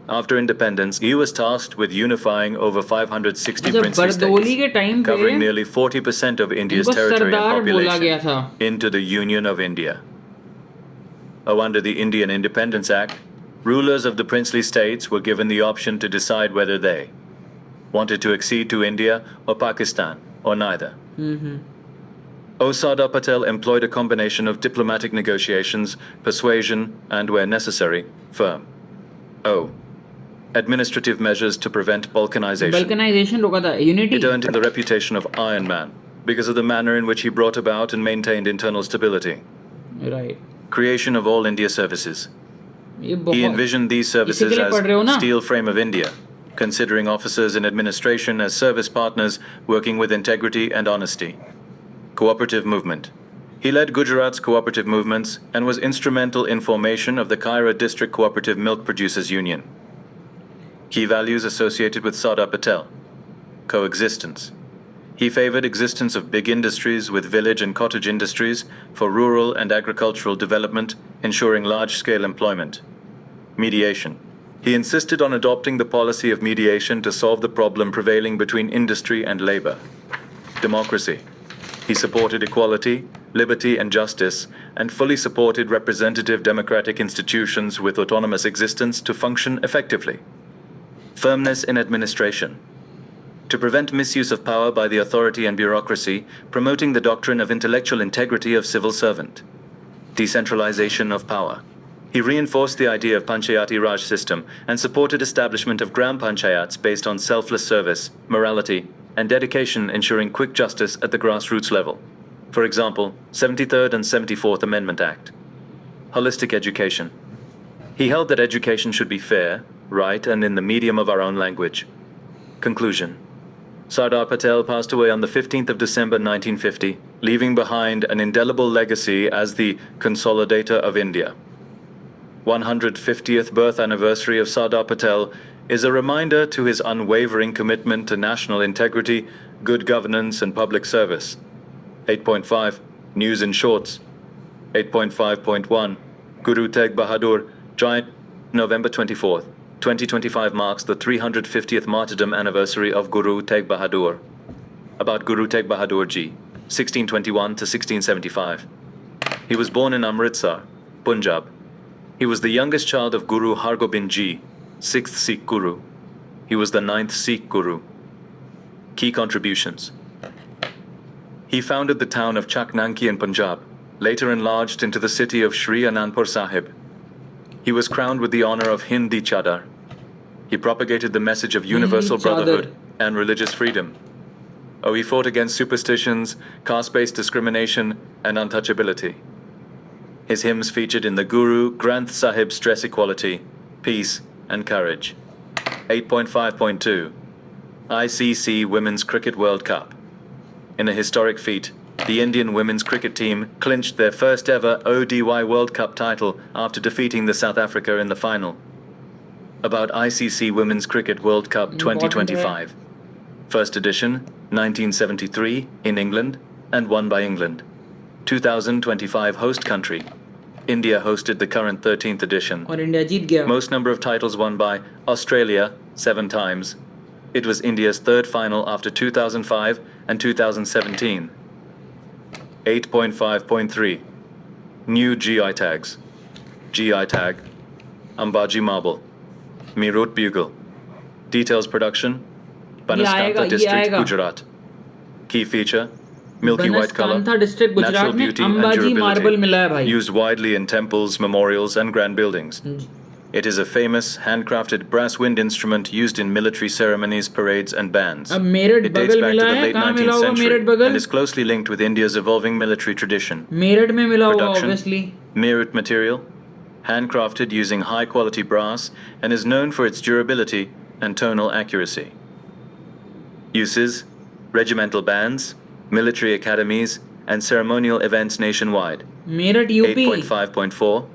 [SPEAKER 2] After independence, he was tasked with unifying over 560
[SPEAKER 1] अच्छा
[SPEAKER 2] princely
[SPEAKER 1] Bardoli
[SPEAKER 2] states,
[SPEAKER 1] के time पे
[SPEAKER 2] covering nearly 40% of India's
[SPEAKER 1] इनको
[SPEAKER 2] territory and
[SPEAKER 1] सरदार बोला
[SPEAKER 2] population,
[SPEAKER 1] गया था
[SPEAKER 2] into the Union of India. Oh, under the Indian Independence Act, rulers of the princely states were given the option to decide whether they wanted to accede to India or Pakistan, or neither. O. Sardar Patel employed a combination of diplomatic negotiations, persuasion, and, where necessary, firm. O. Administrative measures to prevent balkanization.
[SPEAKER 1] Vulcanisation रोका था unity
[SPEAKER 2] It earned him the reputation of Iron Man because of the manner in which he brought about and maintained internal stability.
[SPEAKER 1] Right
[SPEAKER 2] Creation of All India Services.
[SPEAKER 1] ये
[SPEAKER 2] He
[SPEAKER 1] बहुत
[SPEAKER 2] envisioned these
[SPEAKER 1] इसी
[SPEAKER 2] services
[SPEAKER 1] के लिए पढ़ रहे हो
[SPEAKER 2] as
[SPEAKER 1] ना
[SPEAKER 2] steel frame of India, considering officers in administration as service partners working with integrity and honesty. Cooperative movement. He led Gujarat's cooperative movements and was instrumental in formation of the Kaira District Cooperative Milk Producers Union. Key values associated with Sardar Patel. Coexistence. He favored existence of big industries with village and cottage industries for rural and agricultural development, ensuring large-scale employment. Mediation. He insisted on adopting the policy of mediation to solve the problem prevailing between industry and labor. Democracy. He supported equality, liberty and justice, and fully supported representative democratic institutions with autonomous existence to function effectively. Firmness in administration. To prevent misuse of power by the authority and bureaucracy, promoting the doctrine of intellectual integrity of civil servant. Decentralization of power. He reinforced the idea of Panchayati Raj system and supported establishment of Gram Panchayats based on selfless service, morality, and dedication, ensuring quick justice at the grassroots level. For example, 73rd and 74th Amendment Act. Holistic education. He held that education should be fair, right, and in the medium of our own language. Conclusion. Sardar Patel passed away on the 15th of December 1950, leaving behind an indelible legacy as the consolidator of India. 150th birth anniversary of Sardar Patel is a reminder to his unwavering commitment to national integrity, good governance, and public service. 8.5 News in Shorts. 8.5.1 Guru Tegh Bahadur Giant. November 24th, 2025 marks the 350th martyrdom anniversary of Guru Tegh Bahadur. About Guru Tegh Bahadur Ji, 1621 to 1675. He was born in Amritsar, Punjab. He was the youngest child of Guru Hargobind Ji, 6th Sikh Guru. He was the 9th Sikh Guru. Key contributions. He founded the town of Chaknanki in Punjab, later enlarged into the city of Sri Anandpur Sahib. He was crowned with the honor of Hindi Chadar. He propagated the message of universal brotherhood and religious freedom. He fought against superstitions, caste-based discrimination, and untouchability. His hymns featured in the Guru Granth Sahib stress equality, peace, and courage. 8.5.2 ICC Women's Cricket World Cup. In a historic feat, the Indian women's cricket team clinched their first ever ODI World Cup title after defeating the South Africa in the final. About ICC Women's Cricket World Cup 2025. First edition, 1973, in England, and won by England. 2025 host country. India hosted the current 13th edition.
[SPEAKER 1] और India जीत गया.
[SPEAKER 2] Most number of titles won by Australia, 7 times. It was India's third final after 2005 and 2017. 8.5.3 New GI tags. GI tag Ambaji Marble, Meerut Bugle. Details production Banaskantha District, Gujarat. Key feature milky white color,
[SPEAKER 1] Banaskantha district Gujarat
[SPEAKER 2] natural
[SPEAKER 1] में
[SPEAKER 2] beauty and
[SPEAKER 1] Ambaji marble मिला है
[SPEAKER 2] durability,
[SPEAKER 1] भाई.
[SPEAKER 2] used widely in temples, memorials, and grand buildings. It is a famous handcrafted brass wind instrument used in military ceremonies, parades, and bands.
[SPEAKER 1] अब Meerut
[SPEAKER 2] It dates
[SPEAKER 1] बगल
[SPEAKER 2] back to
[SPEAKER 1] मिला
[SPEAKER 2] the
[SPEAKER 1] है.
[SPEAKER 2] late
[SPEAKER 1] कहाँ मिला
[SPEAKER 2] 19th
[SPEAKER 1] होगा
[SPEAKER 2] century
[SPEAKER 1] Meerut बगल?
[SPEAKER 2] and is closely linked with India's evolving military tradition.
[SPEAKER 1] Meerut में मिला होगा
[SPEAKER 2] Production,
[SPEAKER 1] obviously.
[SPEAKER 2] Meerut material, handcrafted using high-quality brass, and is known for its durability and tonal accuracy. Uses: regimental bands, military academies, and ceremonial events nationwide.
[SPEAKER 1] Meerut UP.
[SPEAKER 2] 8.5.4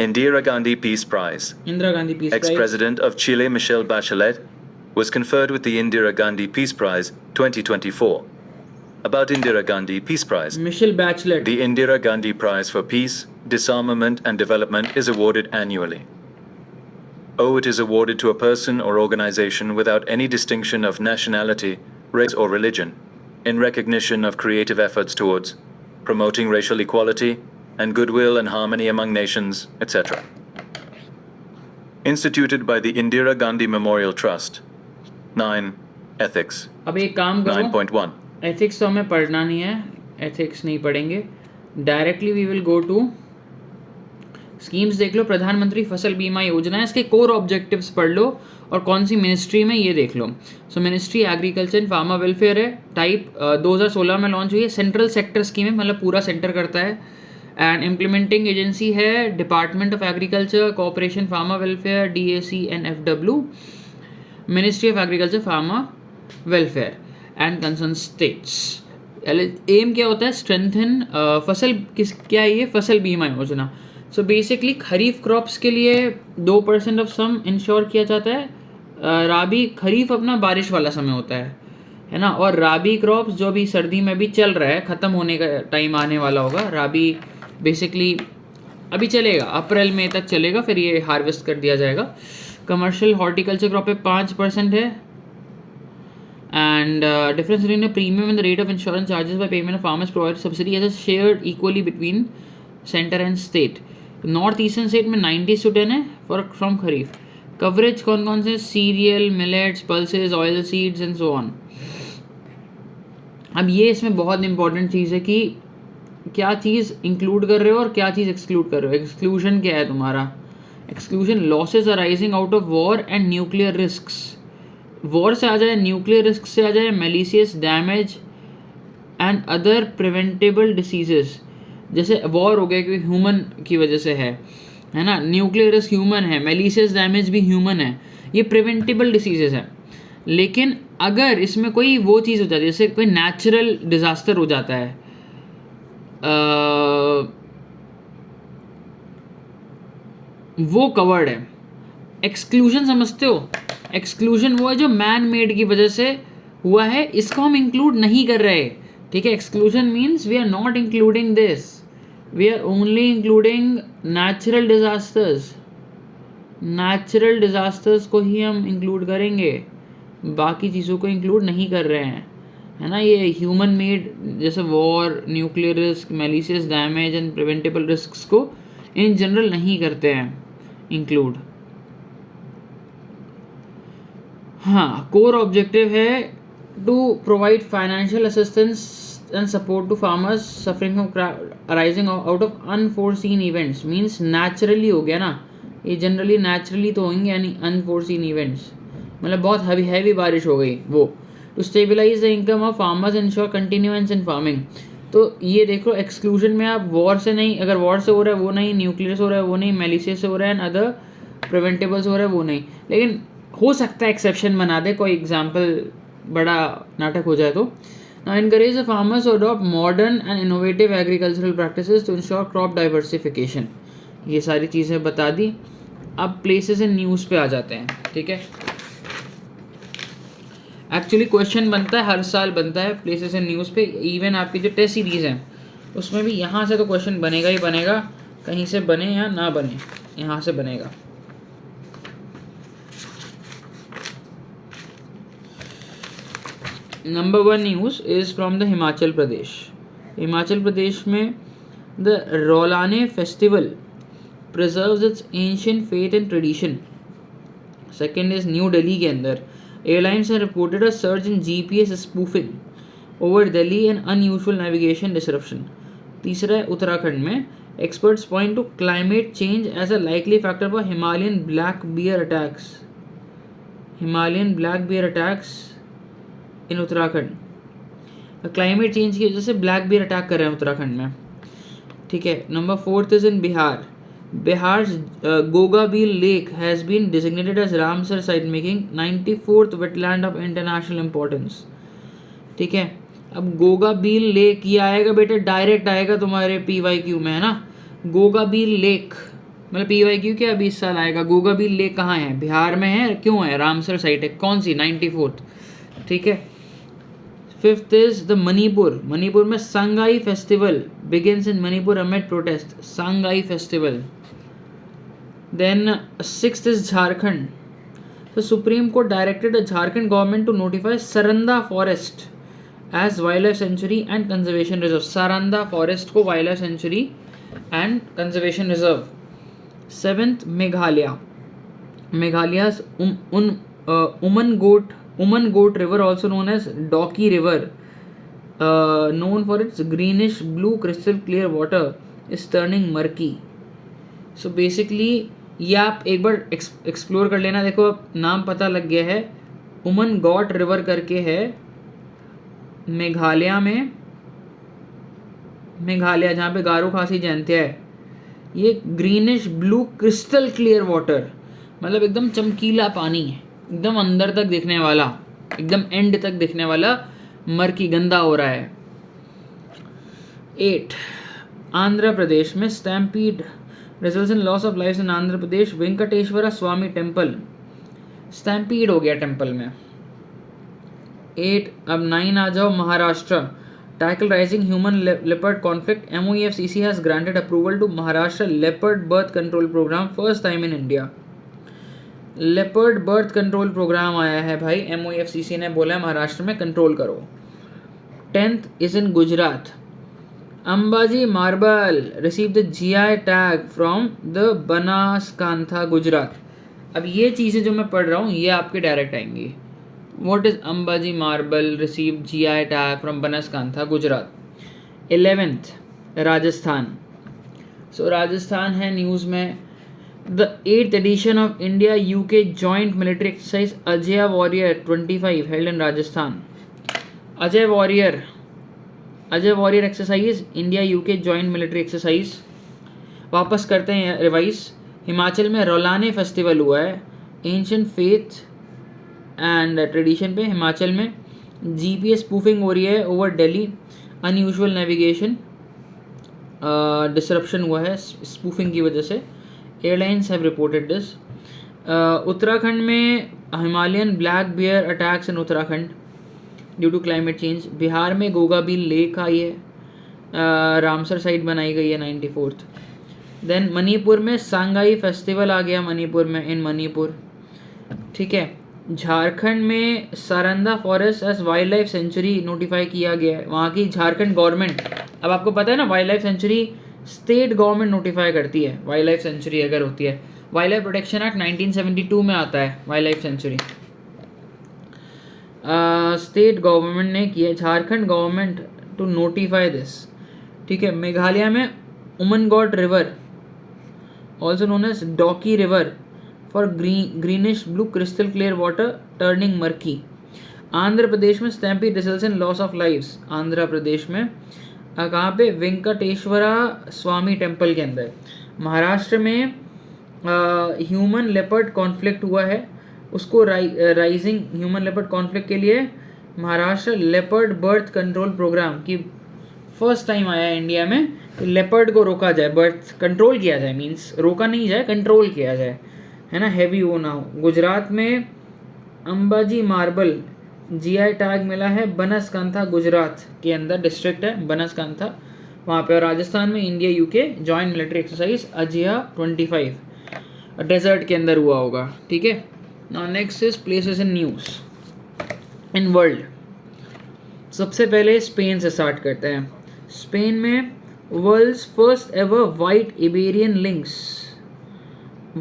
[SPEAKER 2] Indira Gandhi Peace Prize.
[SPEAKER 1] Indira Gandhi peace prize.
[SPEAKER 2] Ex-President of Chile Michelle Bachelet was conferred with the Indira Gandhi Peace Prize 2024. About Indira Gandhi Peace Prize.
[SPEAKER 1] Michelle Bachelet.
[SPEAKER 2] The Indira Gandhi Prize for Peace, Disarmament and Development is awarded annually. It is awarded to a person or organization without any distinction of nationality, race or religion, in recognition of creative efforts towards promoting racial equality and goodwill and harmony among nations, etc. Instituted by the Indira Gandhi Memorial Trust. 9. Ethics.
[SPEAKER 1] अब एक काम करो.
[SPEAKER 2] 9.1
[SPEAKER 1] ethics तो हमें पढ़ना नहीं है. Ethics नहीं पढ़ेंगे. Directly we will go to schemes. देख लो प्रधानमंत्री फसल बीमा योजना है. इसके कोर ऑब्जेक्टिव्स पढ़ लो और कौन सी मिनिस्ट्री में ये देख लो. So ministry agriculture and farmer welfare है. टाइप 2016 में लॉन्च हुई है. सेंट्रल सेक्टर स्कीम है, मतलब पूरा सेंटर करता है. एंड इम्प्लीमेंटिंग एजेंसी है department of agriculture, cooperation farmer welfare, DAC and FW, ministry of agriculture farmer welfare and concern states. M क्या होता है? स्ट्रेंथन फसल क्या है ये? फसल बीमा योजना. सो बेसिकली खरीफ क्रॉप्स के लिए 2% ऑफ सम इंश्योर किया जाता है. राबी खरीफ अपना बारिश वाला समय होता है ना. और राबी क्रॉप्स जो भी सर्दी में भी चल रहा है, ख़त्म होने का टाइम आने वाला होगा. राबी बेसिकली अभी चलेगा, अप्रैल मई तक चलेगा, फिर ये हार्वेस्ट कर दिया जाएगा. कमर्शियल हॉर्टिकल्चर क्रॉप पे 5% है. And difference between the premium and the rate of insurance charges by payment of farmers provide subsidy as shared equally between centre and state. North eastern state में 90-10 है for from kharif. Coverage कौन कौन से? Serial, millets, pulses, oil seeds and so on. अब ये इसमें बहुत important चीज़ है कि क्या चीज़ इंक्लूड कर रहे हो और क्या चीज़ एक्सक्लूड कर रहे हो। एक्सक्लूजन क्या है तुम्हारा? Exclusion losses arising out of war and nuclear risks. War से आ जाए, न्यूक्लियर रिस्क से आ जाए, malicious damage and other preventable diseases. जैसे वॉर हो गया क्योंकि ह्यूमन की वजह से है ना, न्यूक्लियर रिस्क ह्यूमन है, मेलिशियस डैमेज भी ह्यूमन है, ये प्रिवेंटेबल डिसीजेस है। लेकिन अगर इसमें कोई वो चीज़ हो जाती है, जैसे कोई नेचुरल डिज़ास्टर हो जाता है, वो कवर्ड है। एक्सक्लूजन समझते हो? एक्सक्लूजन वो है जो मैन मेड की वजह से हुआ है, इसको हम इंक्लूड नहीं कर रहे, ठीक है। Exclusion means we are not including this, we are only including natural disasters. Natural disasters को ही हम इंक्लूड करेंगे, बाकी चीज़ों को इंक्लूड नहीं कर रहे हैं, है ना। ये ह्यूमन मेड जैसे war, nuclear risk, malicious damage and preventable risks को इन जनरल नहीं करते हैं इंक्लूड। हाँ, कोर ऑब्जेक्टिव है to provide financial assistance and support to farmers suffering from arising out of unforeseen events. Means naturally हो गया ना, ये जनरली नेचुरली तो होंगे, यानी अनफोर्सीन इवेंट्स मतलब बहुत हैवी बारिश हो गई वो। To stabilise the income of farmers ensure continuance in farming. तो ये देखो, एक्सक्लूजन में आप वॉर से नहीं, अगर वॉर से हो रहा है वो नहीं, न्यूक्लियर से हो रहा है वो नहीं, मेलिशियस से हो रहा है एंड अदर प्रिवेंटेबल से हो रहा है वो नहीं। लेकिन हो सकता है एक्सेप्शन बना दे, कोई एग्जाम्पल बड़ा नाटक हो जाए तो। Now encourage the farmers to adopt modern and innovative agricultural practices to ensure crop diversification. ये सारी चीज़ें बता दी। अब प्लेसेस इन न्यूज़ पे आ जाते हैं, ठीक है। एक्चुअली क्वेश्चन बनता है, हर साल बनता है प्लेसेस इन न्यूज़ पे। इवन आपकी जो टेस्ट सीरीज़ है उसमें भी यहाँ से तो क्वेश्चन बनेगा ही बनेगा, कहीं से बने या ना बने, यहाँ से बनेगा। Number 1 news is from the Himachal Pradesh. Himachal Pradesh में the Raulane festival preserves its ancient faith and tradition. Second is new Delhi के अंदर airlines have reported a surge in GPS spoofing over Delhi and unusual navigation disruption. तीसरा है उत्तराखंड में experts point to climate change as a likely factor for Himalayan black bear attacks. Himalayan black bear attacks in Uttarakhand, climate change की वजह से black bear attack कर रहे हैं उत्तराखंड में, ठीक है। Number 4 is in Bihar. Bihar's Gogabeel Lake has been designated as Ramsar site, making 94th wetland of international importance. ठीक है, अब गोगाबील लेक ये आएगा बेटा, डायरेक्ट आएगा तुम्हारे PYQ में, है ना। गोगाबील लेक मतलब PYQ क्या 20 साल आएगा। गोगाबील लेक कहाँ है? बिहार में है। क्यों है? रामसर साइट है। कौन सी? 94th, ठीक है। 5th is the Manipur. Manipur में Sangai festival begins in Manipur amid protest. Sangai festival. Then 6th is Jharkhand. The Supreme Court directed the Jharkhand government to notify Saranda Forest as wildlife sanctuary and conservation reserve. Saranda Forest को wildlife sanctuary and conservation reserve. 7th Meghalaya. Meghalaya's Uman Goat River, also known as Doki River, known for its greenish blue crystal clear water, is turning murky. So basically ये आप एक बार explore कर लेना। देखो अब नाम पता लग गया है, उमन गॉट रिवर करके है मेघालय में, मेघालय जहाँ पे गारो खासी जयंतिया है। ये greenish blue crystal clear water, मतलब एकदम चमकीला पानी है, एकदम अंदर तक दिखने वाला, एकदम एंड तक दिखने वाला, मरकी गंदा हो रहा है। 8 आंध्र प्रदेश में stampede results in loss of lives in Andhra Pradesh. Venkateswara Swami temple stampede हो गया टेम्पल में। 8 अब 9 आ जाओ, Maharashtra. Tackle rising human leopard conflict, MOEFCC has granted approval to Maharashtra leopard birth control program, first time in India। Leopard birth control programme आया है भाई, MOEFCC ने बोला है महाराष्ट्र में कंट्रोल करो। 10th is in Gujarat. Ambaji marble receive the GI tag from the Banaskantha, Gujarat. अब ये चीज़ें जो मैं पढ़ रहा हूँ ये आपके डायरेक्ट आएंगी। What is Ambaji marble receive GI tag from Banaskantha, Gujarat. 11th Rajasthan. So Rajasthan है न्यूज़ में। The 8th edition of India UK joint military exercise Ajaya Warrior 25 held in Rajasthan. Ajay warrior exercise India UK joint military exercise. वापस करते हैं revise. Himachal में रोलाने festival हुआ है ancient faith and tradition पे। हिमाचल में जीपीएस स्पूफिंग हो रही है over Delhi, unusual navigation disruption हुआ है स्पूफिंग की वजह से, airlines have reported this. Uttarakhand में Himalayan black bear attacks in Uttarakhand due to climate change. Bihar में गोगाबील लेक आई है, रामसर साइट बनाई गई है 94th। देन मणिपुर में सांगाई फेस्टिवल आ गया मणिपुर में, इन मणिपुर, ठीक है। झारखंड में Saranda forest as wildlife sanctuary notify किया गया है। वहाँ की झारखंड गवर्नमेंट, अब आपको पता है ना wild life sanctuary state government notify करती है वाइल्ड लाइफ सेंचुरी अगर होती है। वाइल्ड लाइफ प्रोटेक्शन एक्ट 1972 में आता है wildlife sanctuary. State government ने किया, Jharkhand government to notify this, ठीक है। मेघालय में Umngot river also known as Dawki river for greenish blue crystal clear water turning murky. Andhra Pradesh में stampede results in loss of lives. Andhra Pradesh में कहाँ पे, वेंकटेश्वरा स्वामी टेम्पल के अंदर। महाराष्ट्र में ह्यूमन लेपर्ड कॉन्फ्लिक्ट हुआ है, उसको राइजिंग ह्यूमन लेपर्ड कॉन्फ्लिक्ट के लिए Maharashtra leopard birth control programme की फर्स्ट टाइम आया है इंडिया में कि लेपर्ड को रोका जाए, बर्थ कंट्रोल किया जाए, मींस रोका नहीं जाए, कंट्रोल किया जाए, है ना, हैवी वो ना हो। गुजरात में अंबाजी मार्बल जीआई टैग मिला है, बनसकांठा गुजरात के अंदर डिस्ट्रिक्ट है बनसकांठा वहाँ पे। और राजस्थान में India UK joint military exercise Ajeya 25 desert के अंदर हुआ होगा, ठीक है। Now next is places in news in world. सबसे पहले स्पेन से स्टार्ट करते हैं। स्पेन में world's first ever white Iberian lynx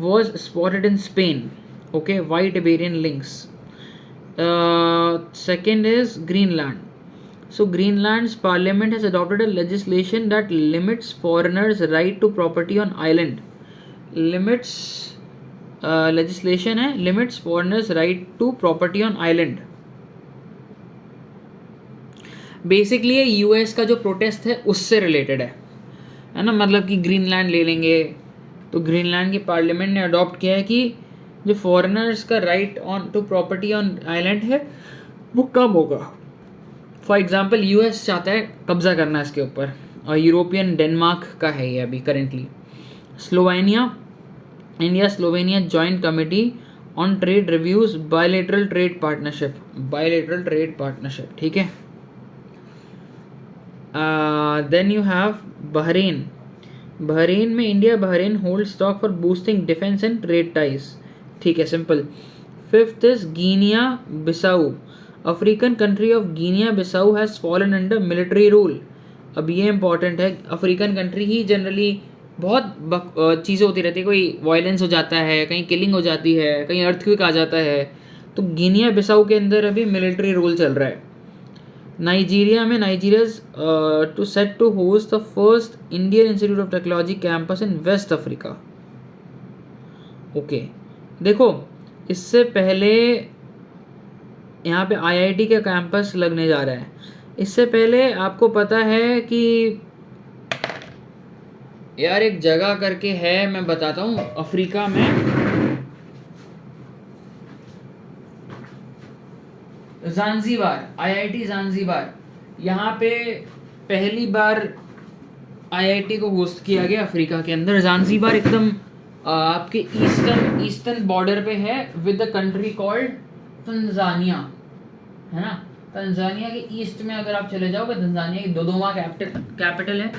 [SPEAKER 1] was spotted in Spain. Okay, white Iberian lynx. Second is Greenland. So Greenland's parliament has adopted a legislation that limits foreigners' right to property on island. Limits legislation है limits foreigners' right to property on island. Basically ये US का जो protest है उससे related है ना, मतलब कि ग्रीनलैंड ले लेंगे तो ग्रीनलैंड की पार्लियामेंट ने अडॉप्ट किया है कि जो फॉरेनर्स का right on to property on island है वो कम होगा। फॉर एग्जांपल यूएस चाहता है कब्जा करना इसके ऊपर, और यूरोपियन डेनमार्क का है ये अभी currently. Slovenia, India Slovenia joint committee on trade reviews bilateral trade partnership, ठीक है। Then you have Bahrain. Bahrain में India Bahrain hold stock for boosting defence and trade ties, ठीक है, simple. Fifth is Guinea Bissau. African country of Guinea Bissau has fallen under military rule. अब ये important है, African country ही generally बहुत चीज़ें होती रहती है, कोई वायलेंस हो जाता है, कहीं किलिंग हो जाती है, कहीं अर्थक्वेक आ जाता है, तो गिनिया बिसाऊ के अंदर अभी मिलिट्री रूल चल रहा है। नाइजीरिया में Nigeria's to set to host the first Indian Institute of Technology campus in West Africa. Okay, देखो इससे पहले यहाँ पे आईआईटी का कैंपस लगने जा रहा है। इससे पहले आपको पता है कि यार एक जगह करके है, मैं बताता हूँ, अफ्रीका में ज़ांज़ीबार, आईआईटी ज़ांज़ीबार, यहाँ पे पहली बार आईआईटी को होस्ट किया गया अफ्रीका के अंदर। ज़ांज़ीबार एकदम आपके ईस्टर्न बॉर्डर पे है with the country called Tanzania, है ना। तंजानिया के ईस्ट में अगर आप चले जाओगे, तंजानिया की दोदोमा कैपिटल है,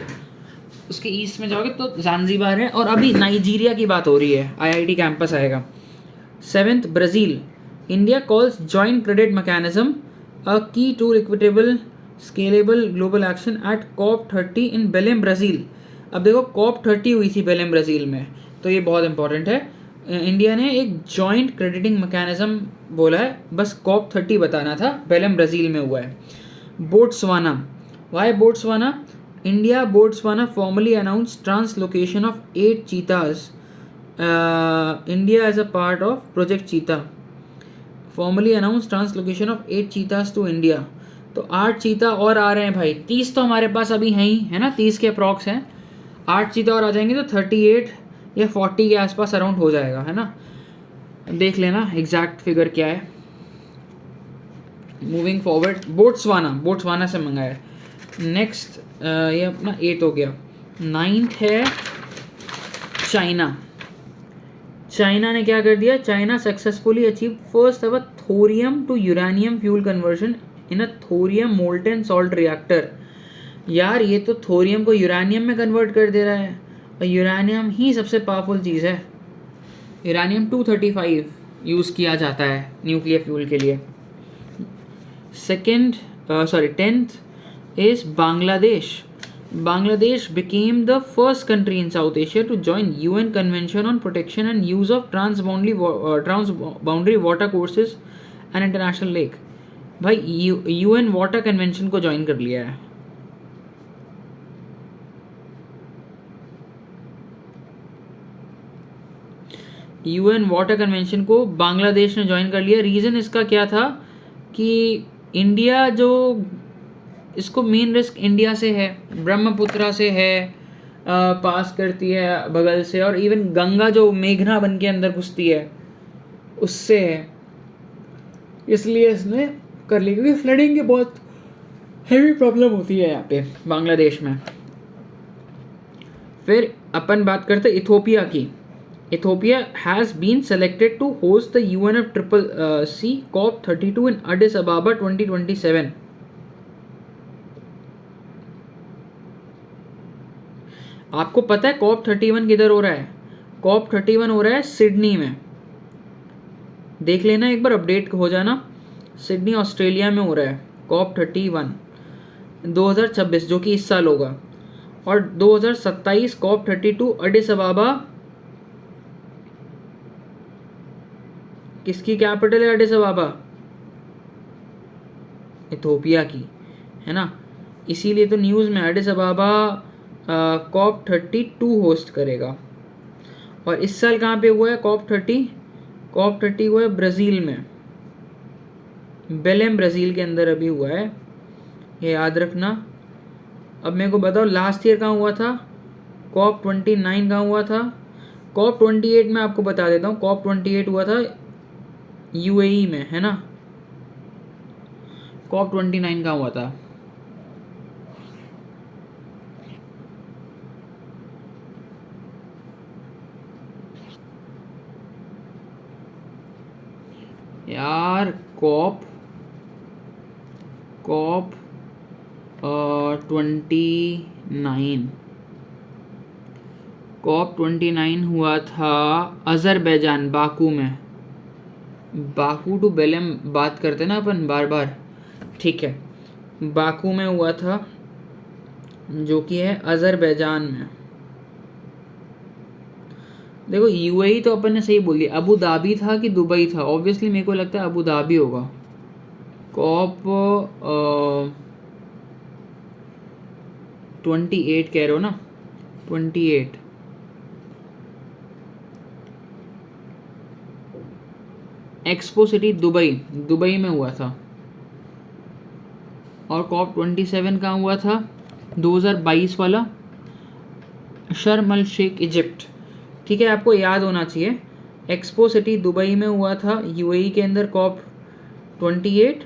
[SPEAKER 1] उसके ईस्ट में जाओगे तो ज़ांज़ीबार है। और अभी नाइजीरिया की बात हो रही है, आईआईटी कैंपस आएगा। Seventh, Brazil. India calls joint credit mechanism a key to equitable, scalable global action at COP30 in Belém, Brazil. अब देखो COP30 हुई थी बेलेम ब्राज़ील में, तो ये बहुत इंपॉर्टेंट है। इंडिया ने एक जॉइंट क्रेडिटिंग मैकेनिज्म बोला है, बस COP30 बताना था, बेलेम ब्राज़ील में हुआ है। Botswana, why Botswana? India Botswana formally announce translocation of 8 cheetahs India as a part of project cheetah. Formally announce translocation of 8 cheetahs to India. तो 8 चीता और आ रहे हैं भाई. 30 तो हमारे पास अभी हैं ही, है ना, 30 के अप्रॉक्स हैं. 8 चीता और आ जाएंगे तो 38 या 40 के आसपास अराउंड हो जाएगा, है ना. देख लेना एग्जैक्ट फिगर क्या है. मूविंग फॉरवर्ड, बोट्सवाना से मंगाया है. नेक्स्ट ये अपना 8 हो गया. 9th है चाइना ने क्या कर दिया. China successfully achieve first ever thorium to uranium fuel conversion in a thorium molten salt reactor. यार ये तो थोरियम को यूरेनियम में कन्वर्ट कर दे रहा है, और यूरेनियम ही सबसे पावरफुल चीज़ है. यूरेनियम 235 यूज़ किया जाता है न्यूक्लियर फ्यूल के लिए. 10th is Bangladesh. Bangladesh became the first country in South Asia to join UN Convention on Protection and Use of Transboundary Water Courses and International Lake. भाई UN water convention को join कर लिया है. UN water convention को बांग्लादेश ने join कर लिया. Reason इसका क्या था कि इंडिया जो इसको मेन रिस्क इंडिया से है, ब्रह्मपुत्रा से है, पास करती है बगल से, और इवन गंगा जो मेघना बन के अंदर घुसती है उससे है. इसलिए इसने कर ली, क्योंकि फ्लडिंग की बहुत हेवी प्रॉब्लम होती है यहाँ पे बांग्लादेश में. फिर अपन बात करते हैं इथोपिया की. Ethiopia has been selected to host the UNFCCC COP32 in Addis Ababa 2027. आपको पता है COP31 किधर हो रहा है? COP31 हो रहा है सिडनी में. देख लेना एक बार, अपडेट हो जाना. सिडनी ऑस्ट्रेलिया में हो रहा है COP31 2026, जो कि इस साल होगा. और 2027 COP32 एडिस अबाबा. किसकी कैपिटल है एडिस अबाबा? इथोपिया की, है ना. इसीलिए तो न्यूज़ में एडिस अबाबा COP32 होस्ट करेगा. और इस साल कहाँ पे हुआ है COP30 हुआ है ब्राज़ील में, बेलेम ब्राज़ील के अंदर अभी हुआ है, ये याद रखना. अब मेरे को बताओ लास्ट ईयर कहाँ हुआ था? COP29 कहाँ हुआ था? COP28 में आपको बता देता हूँ. COP28 हुआ था UAE में, है ना. COP29 कहाँ हुआ था? यार COP 29 हुआ था अज़रबैजान, बाकू में. बाकू टू बेलेम बात करते ना अपन बार बार, ठीक है. बाकू में हुआ था, जो कि है अज़रबैजान में. देखो UAE तो अपन ने सही बोल दिया. अबू धाबी था कि दुबई था? ऑब्वियसली मेरे को लगता है अबू धाबी होगा. COP 28 कह रहे हो ना? 28 एक्सपो सिटी दुबई में हुआ था. और COP27 कहाँ हुआ था? 2022 वाला शर्म अल शेख इजिप्ट. ठीक है, आपको याद होना चाहिए. एक्सपो सिटी दुबई में हुआ था UAE के अंदर COP28,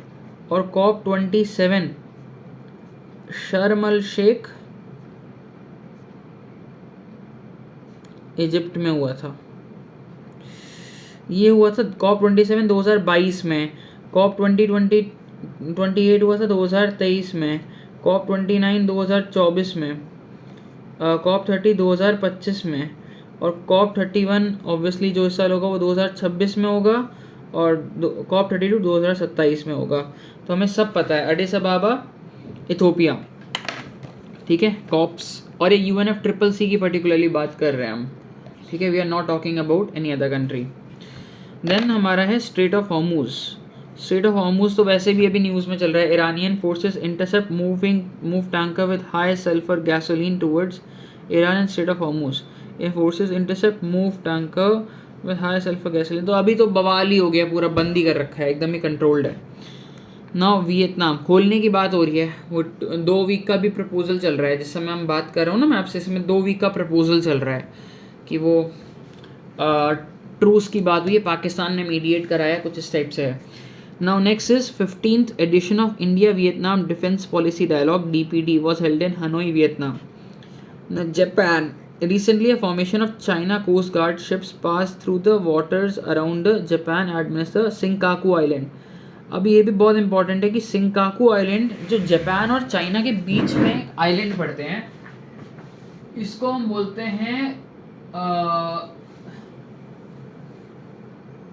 [SPEAKER 1] और COP27 शर्म अल शेख इजिप्ट में हुआ था. ये हुआ था COP27 2022 में. COP28 हुआ था 2023 में. COP29 2024 में. COP30 2025 में. और COP31 ऑब्वियसली जो इस साल होगा वो 2026 में होगा. और COP32 2027 में होगा. तो हमें सब पता है. एडिस अबाबा इथोपिया, ठीक है, कॉप्स. और ये UNFCCC की पर्टिकुलरली बात कर रहे हैं हम, ठीक है. We are not talking about any other country. Then हमारा है strait of Hormuz. Strait of Hormuz तो वैसे भी अभी न्यूज़ में चल रहा है. Iranian forces intercept move tanker with high sulphur gasoline towards Iran and strait of Hormuz. ये forces intercept move tanker with high sulphur gasoline. तो अभी तो बवाल ही हो गया, पूरा बंद ही कर रखा है, एकदम ही कंट्रोल्ड है. नाउ वियतनाम खोलने की बात हो रही है. वो 2 वीक का भी प्रपोजल चल रहा है. जिस समय हम बात कर रहा हूँ ना मैं आपसे, इसमें 2 वीक का प्रपोजल चल रहा है कि वो ट्रूस की बात हुई है, पाकिस्तान ने मीडिएट कराया, कुछ इस टाइप से है. Now next is 15th edition of India Vietnam defence policy dialogue DPD was held in Hanoi, Vietnam. Now, Japan. Recently, a formation of China Coast Guard ships passed through the waters around Japan administered Senkaku Island. अब ये भी बहुत important है कि सिंकाकू island जो Japan और China के बीच में आइलैंड पड़ते हैं, इसको हम बोलते हैं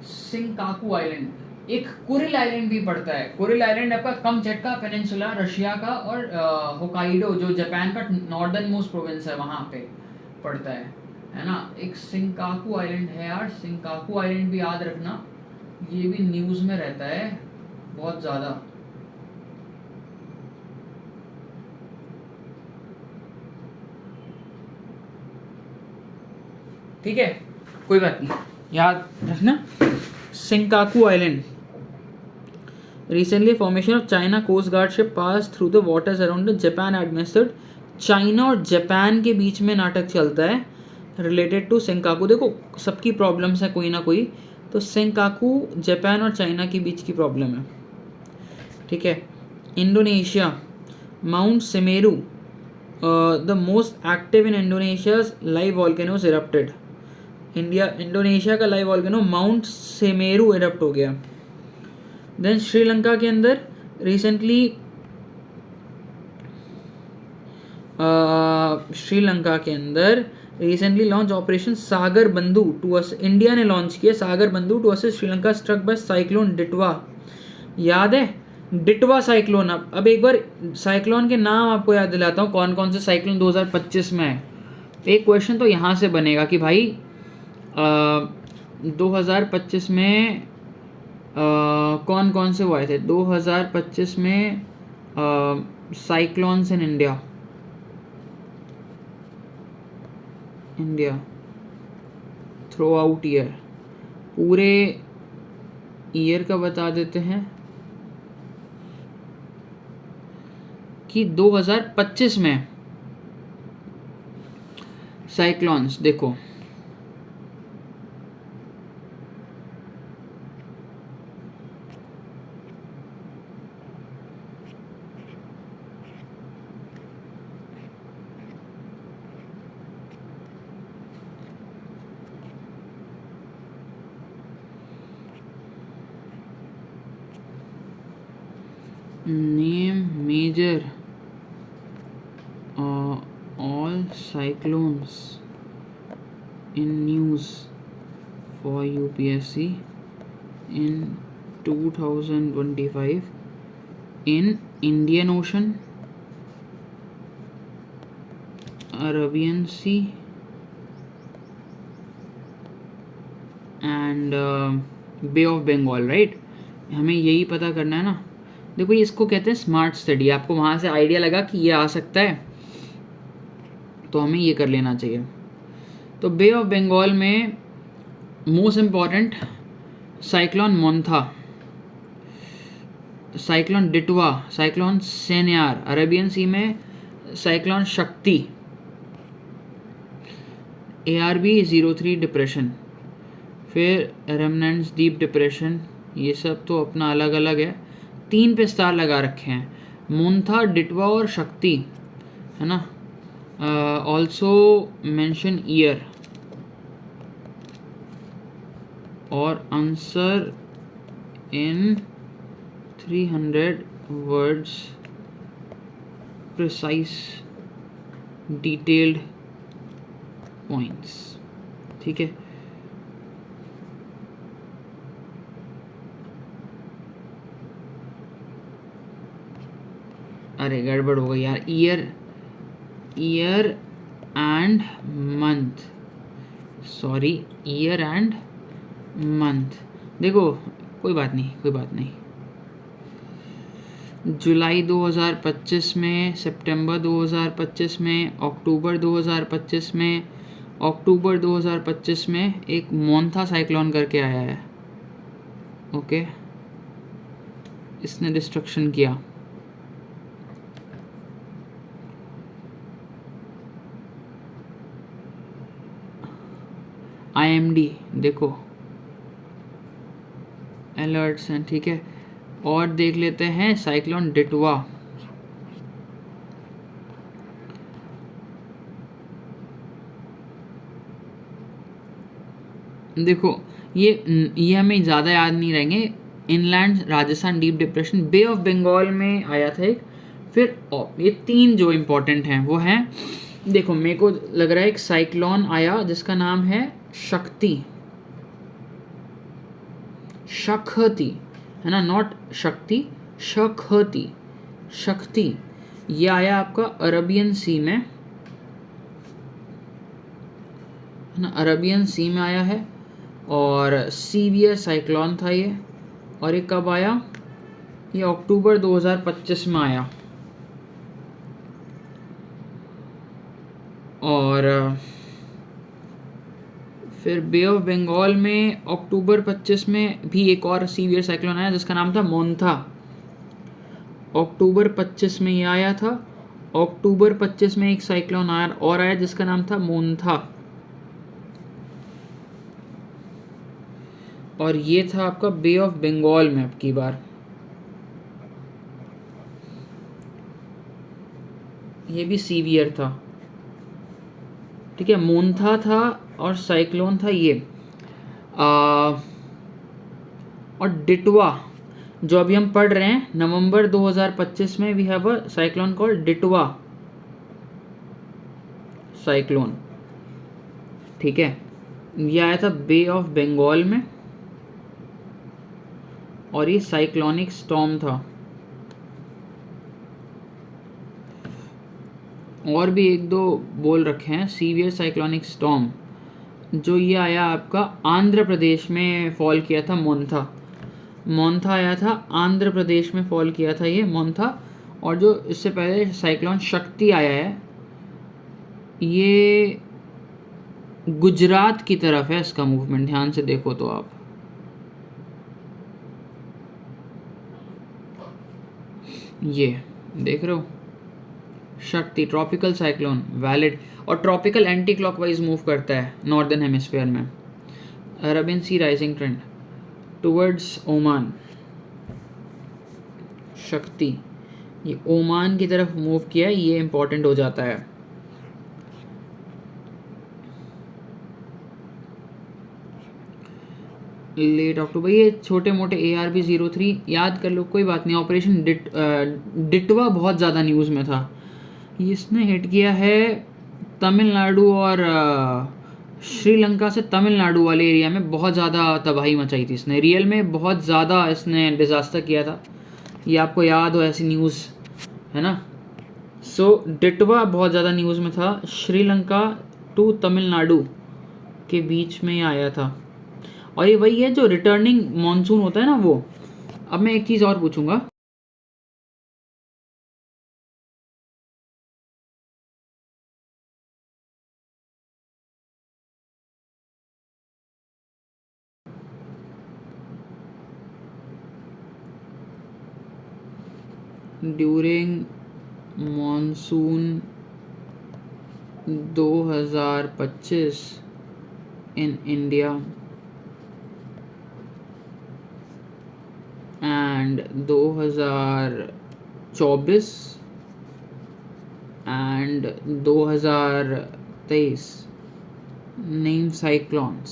[SPEAKER 1] सिंकाकू आइलैंड. एक कुरिल आइलैंड भी पड़ता है. कुरिल आइलैंड आपका कमचटका पेनिनसुला रशिया का और होकाइडो जो जापान का नॉर्दर्न मोस्ट प्रोविंस है वहाँ पे पड़ता है ना. एक सिंकाकू आइलैंड है यार, सिंकाकू आइलैंड भी याद रखना, ये भी न्यूज़ में रहता है बहुत ज़्यादा. ठीक है, कोई बात नहीं, याद रखना. सिंकाकू island. Recently, formation of China Coast Guard ship passed through the waters around the Japan administered. China और जापान के बीच में नाटक चलता है रिलेटेड टू सिंकाकू. देखो सबकी प्रॉब्लम्स है कोई ना कोई, तो सिंकाकू जापान और चाइना के बीच की प्रॉब्लम है. ठीक है. Indonesia. Mount Semeru, the most active in Indonesia's live volcanoes erupted. Indonesia का live volcano mount Semeru erupt हो गया. देन श्रीलंका के अंदर recently launch operation Sagar Bandhu to India ने लॉन्च किया Sagar Bandhu to assist Sri Lanka struck by cyclone Ditwah. याद है डिटवा साइक्लोन. अब एक बार साइक्लोन के नाम आपको याद दिलाता हूँ, कौन कौन से साइक्लोन 2025 में है. एक क्वेश्चन तो यहाँ से बनेगा कि भाई 2025 में कौन कौन से वो आए थे 2025 में cyclones in India through out year. पूरे ईयर का बता देते हैं कि 2025 में साइक्लोन्स देखो name major all cyclones in news for UPSC in 2025 in Indian Ocean, Arabian Sea and Bay of Bengal, right? हमें यही पता करना है ना. देखो ये इसको कहते हैं स्मार्ट स्टडी. आपको वहाँ से आइडिया लगा कि ये आ सकता है तो हमें ये कर लेना चाहिए. तो बे ऑफ बंगाल में most important cyclone Montha, cyclone Ditwah, cyclone Senyar. Arabian sea में साइक्लोन शक्ति, ARB03 डिप्रेशन, फिर रेमनेंट्स डीप डिप्रेशन. ये सब तो अपना अलग अलग है. 3 पे स्टार लगा रखे हैं, मोन्था, डिटवा और शक्ति, है ना. ऑल्सो मेंशन ईयर और answer in 300 words, precise detailed points. ठीक है. अरे गड़बड़ हो गई यार. Year and month, sorry year and month. देखो कोई बात नहीं. जुलाई 2025 में, सितंबर 2025 में, अक्टूबर 2025 में, अक्टूबर 2025 में एक मोंथा साइक्लोन करके आया है। ओके, इसने डिस्ट्रक्शन किया। IMD देखो अलर्ट्स हैं, ठीक है। और देख लेते हैं साइक्लोन डिटवा। देखो ये हमें ज़्यादा याद नहीं रहेंगे। Inland Rajasthan deep depression, bay of Bengal में आया था एक। फिर ये 3 जो इम्पोर्टेंट हैं वो हैं, देखो मेरे को लग रहा है एक साइक्लोन आया जिसका नाम है शक्ति, शक्ति है ना, नॉट शक्ति, शक्ति, शक्ति। ये आया आपका अरबियन सी में, है ना, अरबियन सी में आया है। और सीवियर साइक्लोन था ये। और ये कब आया? ये अक्टूबर 2025 में आया। और फिर बे ऑफ बंगाल में अक्टूबर 25 में भी एक और सीवियर साइक्लोन आया जिसका नाम था मोंथा। अक्टूबर 25 में ये आया था। अक्टूबर 25 में एक साइक्लोन आया जिसका नाम था मोंथा। और ये था आपका बे ऑफ बंगाल में अब की बार। ये भी सीवियर था, ठीक है। मोंथा था और साइक्लोन था ये। और डिटवा जो अभी हम पढ़ रहे हैं, नवंबर 2025 में we have a cyclone called Ditwah cyclone, ठीक है। ये आया था बे ऑफ बंगाल में और ये साइक्लोनिक स्टॉर्म था। और भी एक दो बोल रखे हैं सीवियर साइक्लोनिक स्टॉर्म। जो ये आया आपका आंध्र प्रदेश में फॉल किया था, मोंथा आया था, आंध्र प्रदेश में फॉल किया था ये मोंथा। और जो इससे पहले साइक्लोन शक्ति आया है ये गुजरात की तरफ है, इसका मूवमेंट ध्यान से देखो तो आप। ये देख रहे हो, शक्ति ट्रॉपिकल साइक्लोन वैलिड, और ट्रॉपिकल एंटी क्लॉकवाइज मूव करता है नॉर्दर्न हेमिस्फीयर में। अरबियन सी राइजिंग ट्रेंड टुवर्ड्स ओमान, शक्ति ये ओमान की तरफ मूव किया है, ये इंपॉर्टेंट हो जाता है। लेट अक्टूबर, ये छोटे मोटे ARB03 याद कर लो, कोई बात नहीं। ऑपरेशन डिटवा बहुत ज़्यादा न्यूज़ में था। इसने हिट किया है तमिलनाडु और श्रीलंका से तमिलनाडु वाले एरिया में बहुत ज़्यादा तबाही मचाई थी इसने। रियल में बहुत ज़्यादा इसने डिज़ास्टर किया था, ये आपको याद हो ऐसी न्यूज़, है ना। सो डिटवा बहुत ज़्यादा न्यूज़ में था। श्रीलंका टू तमिलनाडु के बीच में आया था। और ये वही है जो रिटर्निंग मॉनसून होता है ना वो। अब मैं एक चीज़ और पूछूंगा, during monsoon 2025 in India and 2024 and 2023 name cyclones.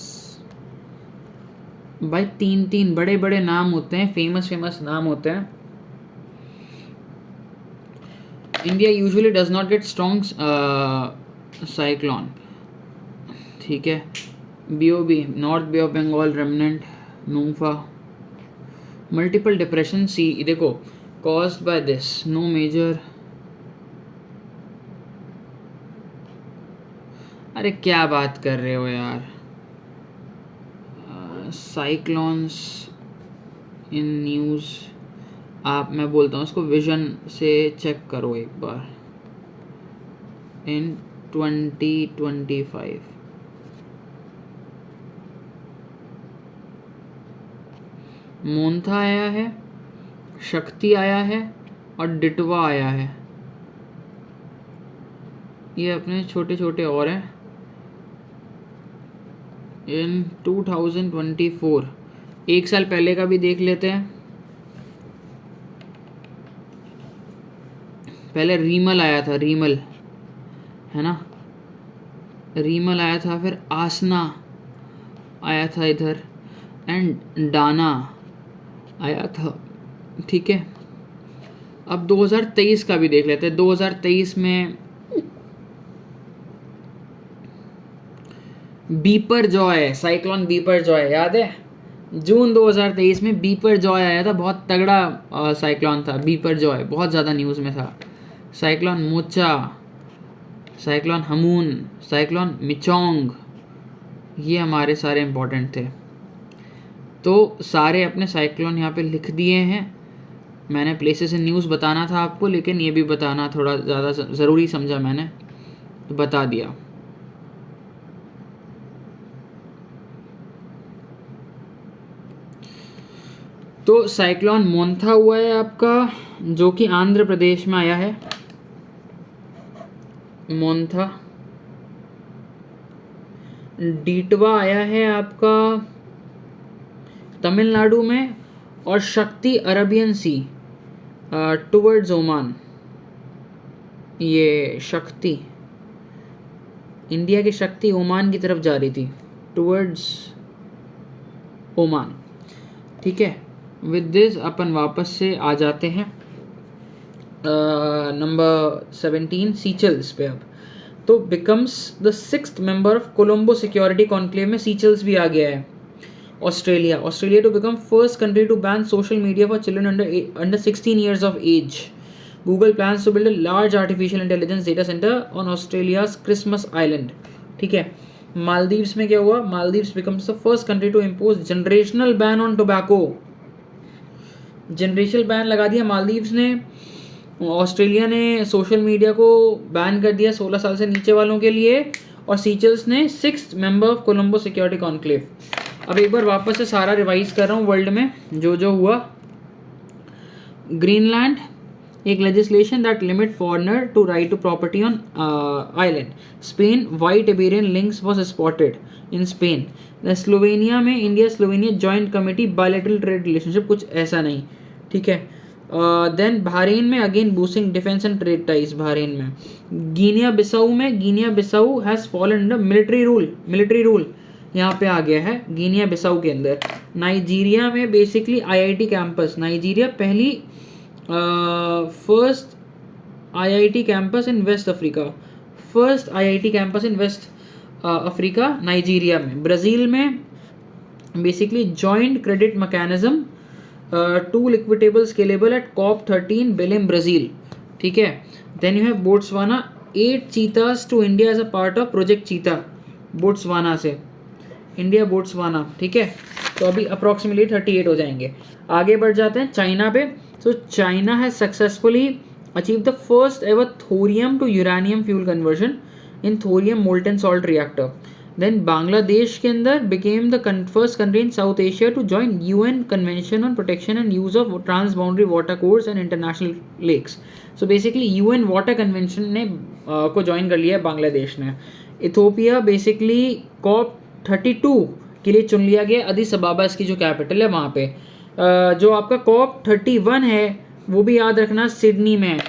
[SPEAKER 1] भाई 3 बड़े बड़े नाम होते हैं, फेमस नाम होते हैं। India usually does not get strong cyclone, ठीक है। BOB north bay of Bengal remnant, नूफा, मल्टीपल डिप्रेशन सी, देखो caused by this, no major. अरे क्या बात कर रहे हो यार, साइक्लोन्स इन न्यूज़ मैं बोलता हूँ उसको विजन से चेक करो एक बार। इन 2025 मोन्था आया है, शक्ति आया है और डिटवा आया है। ये अपने छोटे छोटे और हैं। इन 2024 एक साल पहले का भी देख लेते हैं। पहले रीमल आया था, रीमल है ना, रीमल आया था, फिर आसना आया था इधर, एंड डाना आया था। ठीक है, अब 2023 का भी देख लेते हैं। 2023 में beeper Joy, cyclone beeper Joy याद है? जून 2023 में बीपर जॉय आया था, बहुत तगड़ा साइक्लोन था बीपर जॉय, बहुत ज़्यादा न्यूज़ में था। Cyclone Mocha, cyclone Hamoon, cyclone Michaung, ये हमारे सारे इम्पोर्टेंट थे। तो सारे अपने साइक्लोन यहाँ पे लिख दिए हैं। मैंने प्लेसेस इन न्यूज़ बताना था आपको, लेकिन ये भी बताना थोड़ा ज़्यादा ज़रूरी समझा मैंने, तो बता दिया। तो साइक्लोन मोन्था हुआ है आपका, जो कि आंध्र प्रदेश में आया है, मोन्था। डीटवा आया है आपका तमिलनाडु में, और शक्ति अरबियन सी टुवर्ड्स ओमान। ये शक्ति, इंडिया की शक्ति ओमान की तरफ जा रही थी, टुवर्ड्स ओमान। ठीक है, विद दिस अपन वापस से आ जाते हैं नंबर 17 सीचल्स पे। अब तो becomes the 6th member of Colombo security conclave में सीचल्स भी आ गया है। Australia to become first country to ban social media for children under 16 years of age. Google plans to build a large artificial intelligence data center on Australia's Christmas Island. ठीक है, मालदीव्स में क्या हुआ? Maldives becomes the first country to impose generational ban on tobacco. Generational ban लगा दिया मालदीव्स ने। Australia ने social media को बैन कर दिया 16 साल से नीचे वालों के लिए, और सीचल्स ने 6th member of Colombo security conclave. अब एक बार वापस से सारा रिवाइज कर रहा हूँ वर्ल्ड में जो जो हुआ। ग्रीनलैंड, एक legislation that limit foreigner to right to property on island. Spain, white Iberian lynx was spotted in Spain. Slovenia में India Slovenia joint committee bilateral trade relationship, कुछ ऐसा नहीं। ठीक है, देन बहरीन में again boosting defence and trade ties Bahrain में। Guinea Bissau has fallen under military rule यहाँ पे आ गया है गिनिया बिसाऊ के अंदर। नाइजीरिया में बेसिकली आईआईटी कैंपस, नाइजीरिया पहली first IIT campus in West Africa, first IIT campus in West Africa Nigeria में। ब्राज़ील में basically joint credit mechanism to equitable scalable at COP13 Belem Brazil. ठीक है, then you have Botswana, 8 cheetahs to India as a part of project cheetah, Botswana से India Botswana. ठीक है, तो अभी approximately 38 हो जाएंगे। आगे बढ़ जाते हैं चाइना पे। तो China has successfully achieve the first ever thorium to uranium fuel conversion in thorium molten salt reactor. Then Bangladesh के अंदर became the first country in South Asia to join UN convention on protection and use of transboundary water course and international lakes. So basically UN water convention ने को join कर लिया है बांग्लादेश ने। Ethiopia basically COP32 के लिए चुन लिया गया, अदिस अबाबा इसकी जो कैपिटल है वहाँ पे। जो आपका COP31 है वो भी याद रखना सिडनी में।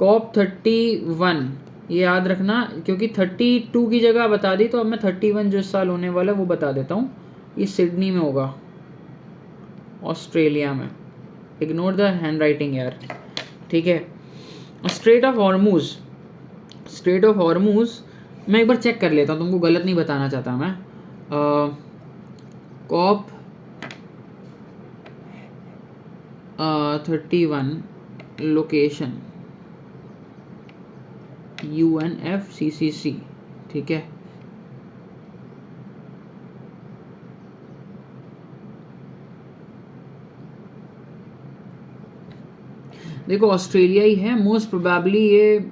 [SPEAKER 1] COP31 ये याद रखना, क्योंकि 32 की जगह बता दी, तो अब मैं 31 जो इस साल होने वाला है वो बता देता हूँ। ये सिडनी में होगा, ऑस्ट्रेलिया में। इग्नोर द हैंड राइटिंग यार। ठीक है, स्ट्रेट ऑफ हॉर्मूज मैं एक बार चेक कर लेता हूँ, तुमको गलत नहीं बताना चाहता मैं। COP31 location UNFCCC। ठीक है, देखो ऑस्ट्रेलिया ही है मोस्ट प्रोबेबली, ये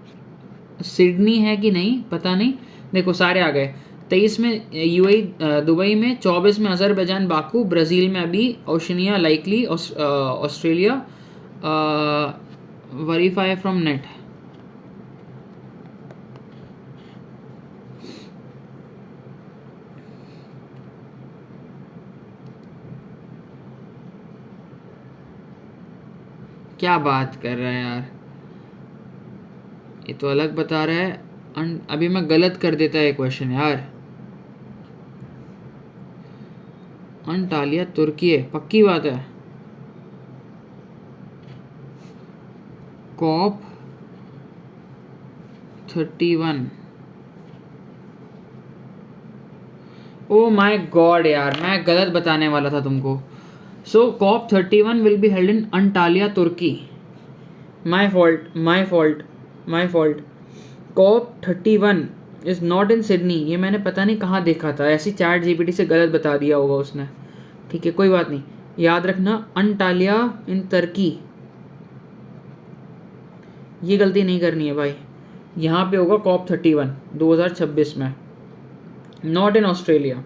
[SPEAKER 1] सिडनी है कि नहीं पता नहीं। देखो सारे आ गए। 23 में यूएई दुबई में, 24 में अजरबैजान बाकू, ब्राज़ील में अभी Oceania likely, Australia verify from net. क्या बात कर रहा है यार, ये तो अलग बता रहा है। अभी मैं गलत कर देता है क्वेश्चन यार। अंटालिया तुर्की है, पक्की बात है। कॉप 31, ओ माय गॉड यार, मैं गलत बताने वाला था तुमको। So COP 31 will be held in Antalya Turkey. My fault. COP 31 is not in Sydney. ये मैंने पता नहीं कहाँ देखा था, ऐसी चैट जीपीटी से गलत बता दिया होगा उसने। ठीक है कोई बात नहीं, याद रखना अंटालिया इन तुर्की, ये गलती नहीं करनी है भाई। यहाँ पे होगा कॉप 31 2026 में, नॉट इन ऑस्ट्रेलिया।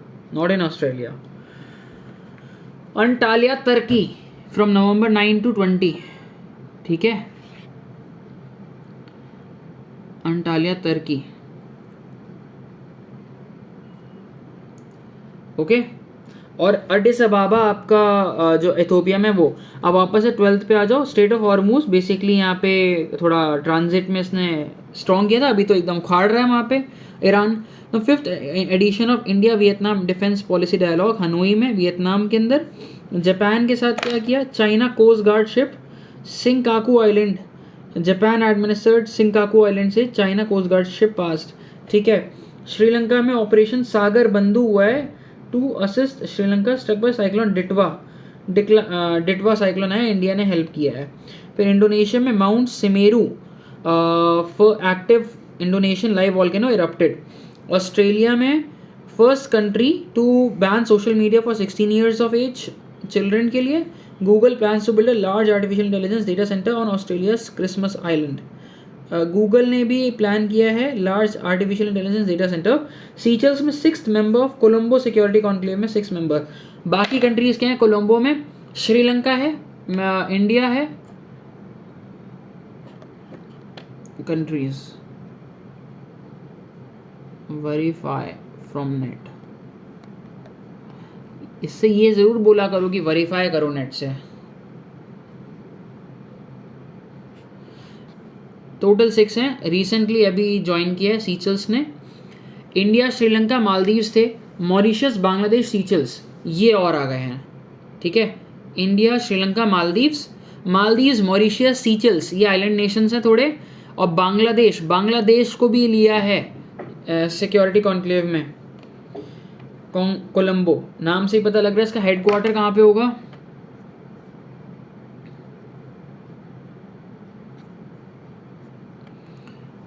[SPEAKER 1] अंटालिया तुर्की फ्रॉम नवंबर 9 to 20। ठीक है, अंटालिया तुर्की। ओके, और एडिस अबाबा आपका जो इथोपिया में वो। अब वापस से 12th पे आ जाओ। स्टेट ऑफ हॉर्मूज बेसिकली यहाँ पे थोड़ा ट्रांजिट में इसने स्ट्रॉन्ग किया था, अभी तो एकदम उखाड़ रहा है वहाँ पे ईरान। तो 5th edition of India Vietnam defence policy dialogue Hanoi में वियतनाम के अंदर। जापान के साथ क्या किया, China coast guard ship Senkaku island, Japan administered Senkaku island से China coast guard ship past. ठीक है, श्रीलंका में ऑपरेशन सागर बंधु हुआ है to assist Sri Lanka struck by cyclone Ditwah cyclone है, इंडिया ने हेल्प किया है। फिर इंडोनेशिया में mount Semeru active Indonesian live volcano erupted. Australia में first country to ban social media for 16 years of age children के लिए। Google plans to build a large artificial intelligence data centre on Australia's Christmas island. Google ने भी plan किया है large artificial intelligence data centre. Seychelles में 6th member of Colombo security conclave में 6 member. बाकी countries के हैं कोलंबो में, श्रीलंका है, इंडिया है। कंट्रीज वेरीफाई फ्रॉम नेट, इससे ये जरूर बोला करो कि वेरीफाई करो नेट से। टोटल 6 हैं, रिसेंटली अभी ज्वाइन किया है सीचल्स ने। इंडिया श्रीलंका मालदीव्स थे, मॉरिशस बांग्लादेश सीचल्स ये और आ गए हैं। ठीक है, इंडिया श्रीलंका मालदीव्स मॉरिशस सीचल्स ये आइलैंड नेशंस हैं थोड़े। और बांग्लादेश को भी लिया है सिक्योरिटी कॉन्क्लेव में। कोलंबो नाम से ही पता लग रहा है इसका हेडक्वार्टर कहाँ पे होगा।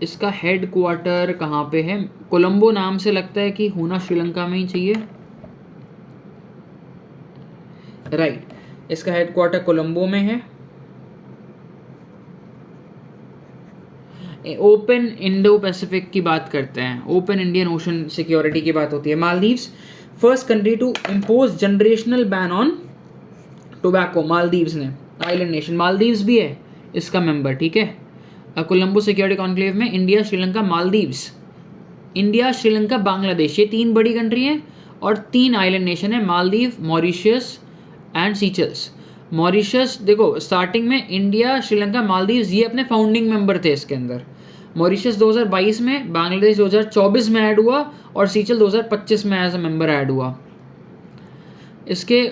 [SPEAKER 1] इसका हेडक्वार्टर कहाँ पे है, कोलंबो नाम से लगता है कि होना श्रीलंका में ही चाहिए। राइट, इसका हेडक्वार्टर कोलंबो में है। ओपन इंडो पैसिफिक की बात करते हैं, ओपन इंडियन ओशन सिक्योरिटी की बात होती है। Maldives first country to impose generational ban on tobacco, Maldives ने, आइलैंड नेशन मालदीव्स भी है इसका मेंबर। ठीक है, कोलंबो सिक्योरिटी कॉन्क्लेव में इंडिया श्रीलंका मालदीव्स, इंडिया श्रीलंका बांग्लादेश ये 3 बड़ी कंट्री हैं और 3 आइलैंड नेशन है, मालदीव, मॉरिशस एंड सीचल्स। मॉरिशस देखो स्टार्टिंग में इंडिया श्रीलंका मालदीव्स ये अपने फाउंडिंग मेंबर थे इसके अंदर। मॉरिशस 2022 में, बांग्लादेश 2024 में ऐड हुआ और सीचल 2025 में एज अ मेंबर ऐड हुआ। इसके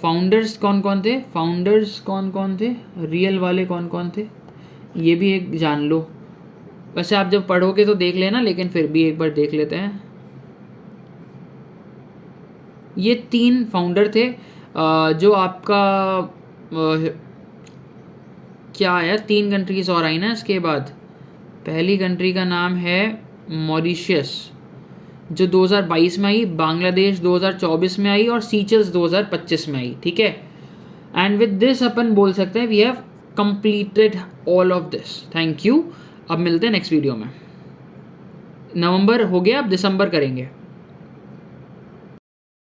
[SPEAKER 1] फाउंडर्स कौन कौन थे, रियल वाले कौन कौन थे, ये भी एक जान लो। वैसे आप जब पढ़ोगे तो देख लेना, लेकिन फिर भी एक बार देख लेते हैं। ये 3 फाउंडर थे जो आपका क्या आया, 3 कंट्रीज और आई ना इसके बाद। पहली कंट्री का नाम है मॉरिशस जो 2022 में आई, बांग्लादेश 2024 में आई और सीचल्स 2025 में आई। ठीक है, एंड विद दिस अपन बोल सकते हैं we have completed all of this. Thank you. अब मिलते हैं नेक्स्ट वीडियो में. नवंबर हो गया, अब दिसंबर करेंगे.